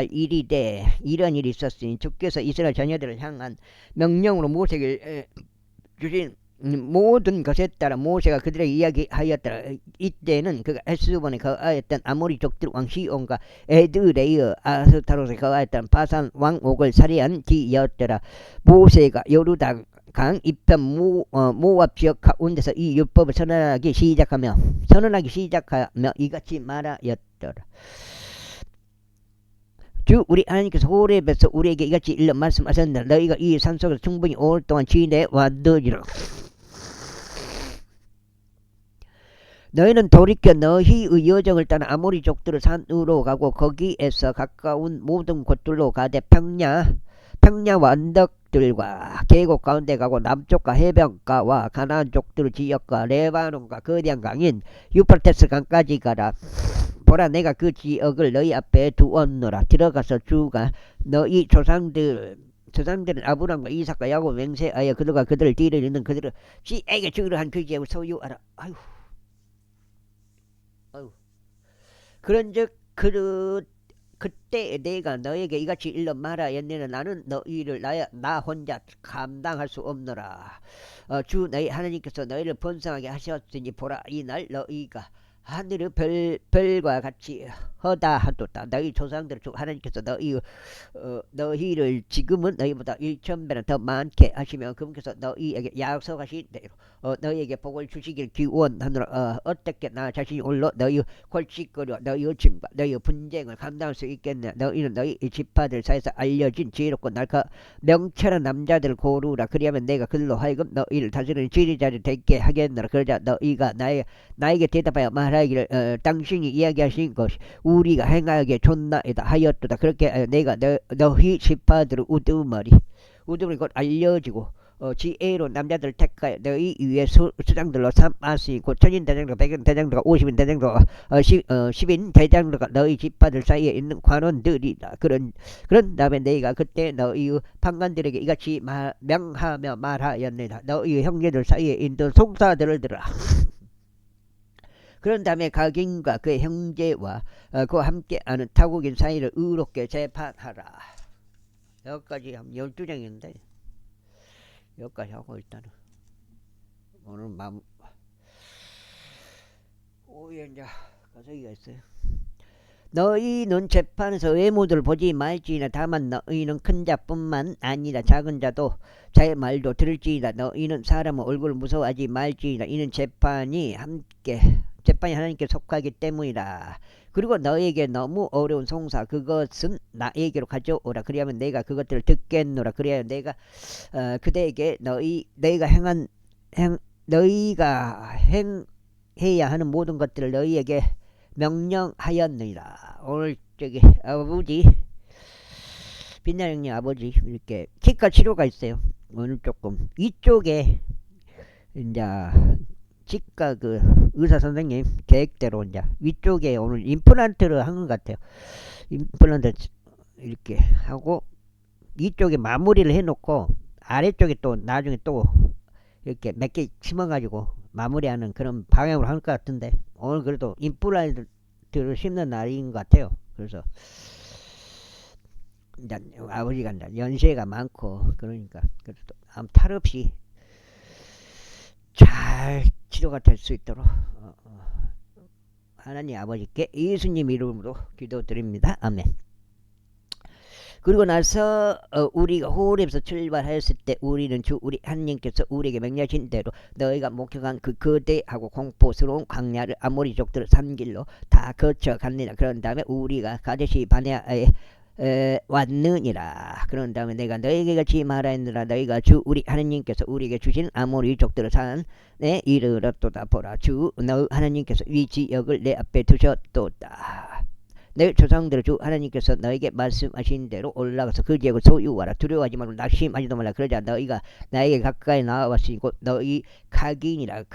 1일에 이런 일이 있었으니 주께서 이스라엘 자녀들을 향한 명령으로 모세에게 주신 모든 것에 따라 모세가 그들에게 이야기하였더라. 이때는 그가 에스본에 거하였던 아모리족들 왕 시온과 에드레이어 아스타롯에 거하였던 바산 왕 옥을 살해한 뒤였더라. 모세가 요르단 강 이편 모압 지역 가운데서 이 율법을 선언하기 시작하며 이같이 말하였더라. 주 우리 하나님께서 호렙에서 우리에게 이같이 일러 말씀하셨느니라. 너희가 이 산속에서 충분히 오랫동안 지내왔느니라. 너희는 돌이켜 너희의 여정을 따라 아모리족들의 산으로 가고 거기에서 가까운 모든 곳들로 가되 평야와 언덕들과 계곡 가운데 가고 남쪽과 해변가와 가나안족들의 지역과 레바논과 거대한 강인 유프라테스 강까지 가라. 보라 내가 그 지역을 너희 앞에 두었노라. 들어가서 주가 너희 조상들은 아브람과 이삭과 야곱 맹세하여 그들과 그들 뒤를 잇는 그들을 지에게 주기로 한 그 지역을 소유하라. 아유. 그런즉 그때 내가 너에게 이같이 일러 말하였느니 나는 너희를 나 혼자 감당할 수 없노라. 주 너희 하나님께서 너희를 번성하게 하셨으니 보라 이날 너희가 하늘의 별과 같이 허다 하도다. 너희 조상들 중 하나님께서 너희를 지금은 너희보다 1,000배나 더 많게 하시며 그분께서 너희에게 약속하신 대로 너희에게 복을 주시길 기원하노라. 어떻게 나 자신이 홀로 너희 골칫거리와 너희 짐과 너희 분쟁을 감당할 수 있겠느냐. 너희는 너희 지파들 사이에서 알려진 지혜롭고 날카 명철한 남자들을 고르라. 그리하면 내가 그들로 하여금 너희를 다스리는 지리자를 되게 하겠노라. 그러자 너희가 나에게 대답하여 말하기를 당신이 이야기하신 것이 우리가 행하기에 좋나이다 하였도다. 그렇게 내가 너희 지파들의 우두머리 곧 알려지고 지혜로 남자들을 택하여 너희 위에 수장들로 삼았으니 곧 천인 대장들과 백인 대장들과 50인 대장들과 10인 대장들과 너희 지파들 사이에 있는 관원들이다. 그런 다음에 너희가 그때 너희 판관들에게 이같이 명하며 말하였느니라. 너희 형제들 사이에 있는 송사들을 들으라. 그런 다음에 각인과 그의 형제와 그와 함께하는 타국인 사이를 의롭게 재판하라. 여기까지 한 12장인데 여기까지 하고 일단은 오늘 오후에 이제 가서기가 있어요. 너희는 재판에서 외모들을 보지 말지니라. 다만 너희는 큰 자뿐만 아니라 작은 자도 자의 말도 들을지니라. 너희는 사람의 얼굴을 무서워하지 말지니라. 이는 재판이 하나님께 속하기 때문이라. 그리고 너에게 너무 어려운 송사 그것은 나에게로 가져오라. 그리하면 내가 그것들을 듣겠노라. 그래야 내가 그대에게 너희가 행해야 하는 모든 것들을 너희에게 명령하였느니라. 오늘 저기 아버지 빛나 형님 아버지 이렇게 치과 치료가 있어요. 오늘 조금 이쪽에 이제 치과 그 의사 선생님 계획대로 이제 위쪽에 오늘 임플란트를 한 것 같아요. 임플란트 이렇게 하고 이쪽에 마무리를 해놓고 아래쪽에 또 나중에 또 이렇게 몇 개 심어가지고 마무리하는 그런 방향으로 할 것 같은데 오늘 그래도 임플란트를 심는 날인 것 같아요. 그래서 이제 아버지가 이제 연세가 많고 그러니까 그래도 탈 없이 잘 치료가 될 수 있도록 하나님 아버지께 예수님 이름으로 기도드립니다. 아멘. 그리고 나서 우리가 호렙에서 출발하였을 때 우리는 주 우리 하나님께서 우리에게 명령하신 대로 너희가 목격한 그 거대하고 공포스러운 광야를 아모리족들을 산 길로 다 거쳐갔느니라. 그런 다음에 우리가 가데시 바네아에 왔느니라. 그런 다음에 내가 너희에게 같이 말하였느라. 너희가 주 우리 하나님께서 우리에게 주신 아모리족들을 산에 이르렀도다. 보라 주 너희 하나님께서 이 지역을 내 앞에 두셨도다. 내 조상들 주 하나님께서 너에게 말씀하신 대로 올라가서 그 지역을 소유하라. 두려워하지 말고 낙심하지도 말라. 그러자 너희가 나에게 가까이 나와왔으니 곧 너희 각인이라.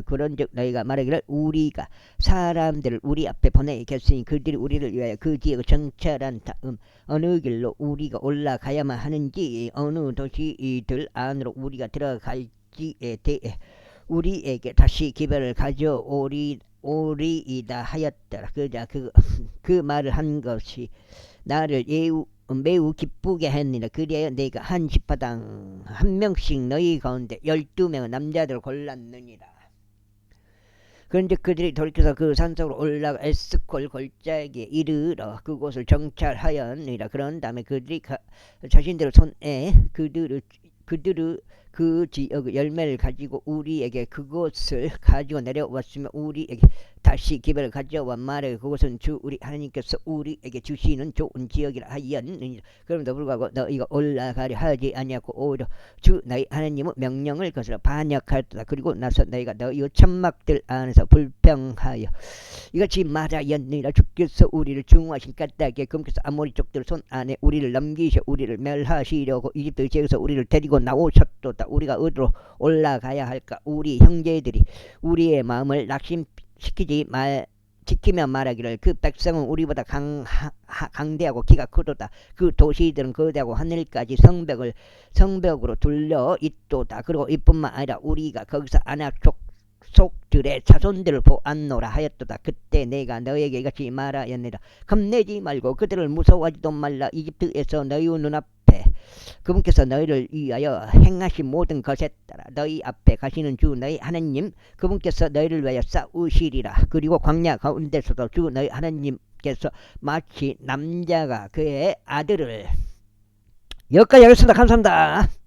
그런즉 너희가 말하기를 우리가 사람들을 우리 앞에 보내겠으니 그들이 우리를 위하여 그 지역을 정찰한 다음 어느 길로 우리가 올라가야만 하는지 어느 도시들 안으로 우리가 들어갈지에 대해 우리에게 다시 기별을 가져오리이다 하였더라. 그자 그 말을 한 것이 나를 매우 기쁘게 했느니라. 그리하여 내가 한 지파당 한 명씩 너희 가운데 12명의 남자들을 골랐느니라. 그런데 그들이 돌이켜서 그 산속으로 올라가 에스콜 골짜기에 이르러 그곳을 정찰하였느니라. 그런 다음에 그들이 자신들의 손에 그들의 그 지역의 열매를 가지고 우리에게 그것을 가지고 내려왔으며 우리에게 다시 기별을 가져와 말해 그것은 주 우리 하나님께서 우리에게 주시는 좋은 지역이라 하였느니라. 그럼에도 불구하고 너희가 올라가려 하지 아니하고 오히려 주 너희 하나님의 명령을 거스려 반역하였다. 그리고 나서 너희가 너희의 천막들 안에서 불평하여 이같이 말하였느니라. 주께서 우리를 중하신 까닭에 그분께서 아모리 족들 손 안에 우리를 넘기셔 우리를 멸하시려고 이집트 지역에서 우리를 데리고 나오셨도다. 우리가 어디로 올라가야 할까? 우리 형제들이 우리의 마음을 지키며 말하기를 그 백성은 우리보다 강대하고 키가 크도다. 그 도시들은 거대하고 하늘까지 성벽으로 둘러 있도다. 그리고 이뿐만 아니라 우리가 거기서 아낙 속들의 자손들을 보았노라 하였도다. 그때 내가 너에게 이같이 말하였느니라. 겁내지 말고 그들을 무서워하지도 말라. 이집트에서 너희 눈앞에 그분께서 너희를 위하여 행하신 모든 것에 따라 너희 앞에 가시는 주 너희 하나님 그분께서 너희를 위하여 싸우시리라. 그리고 광야 가운데서도 주 너희 하나님께서 마치 남자가 그의 아들을 여기까지 하겠습니다. 감사합니다.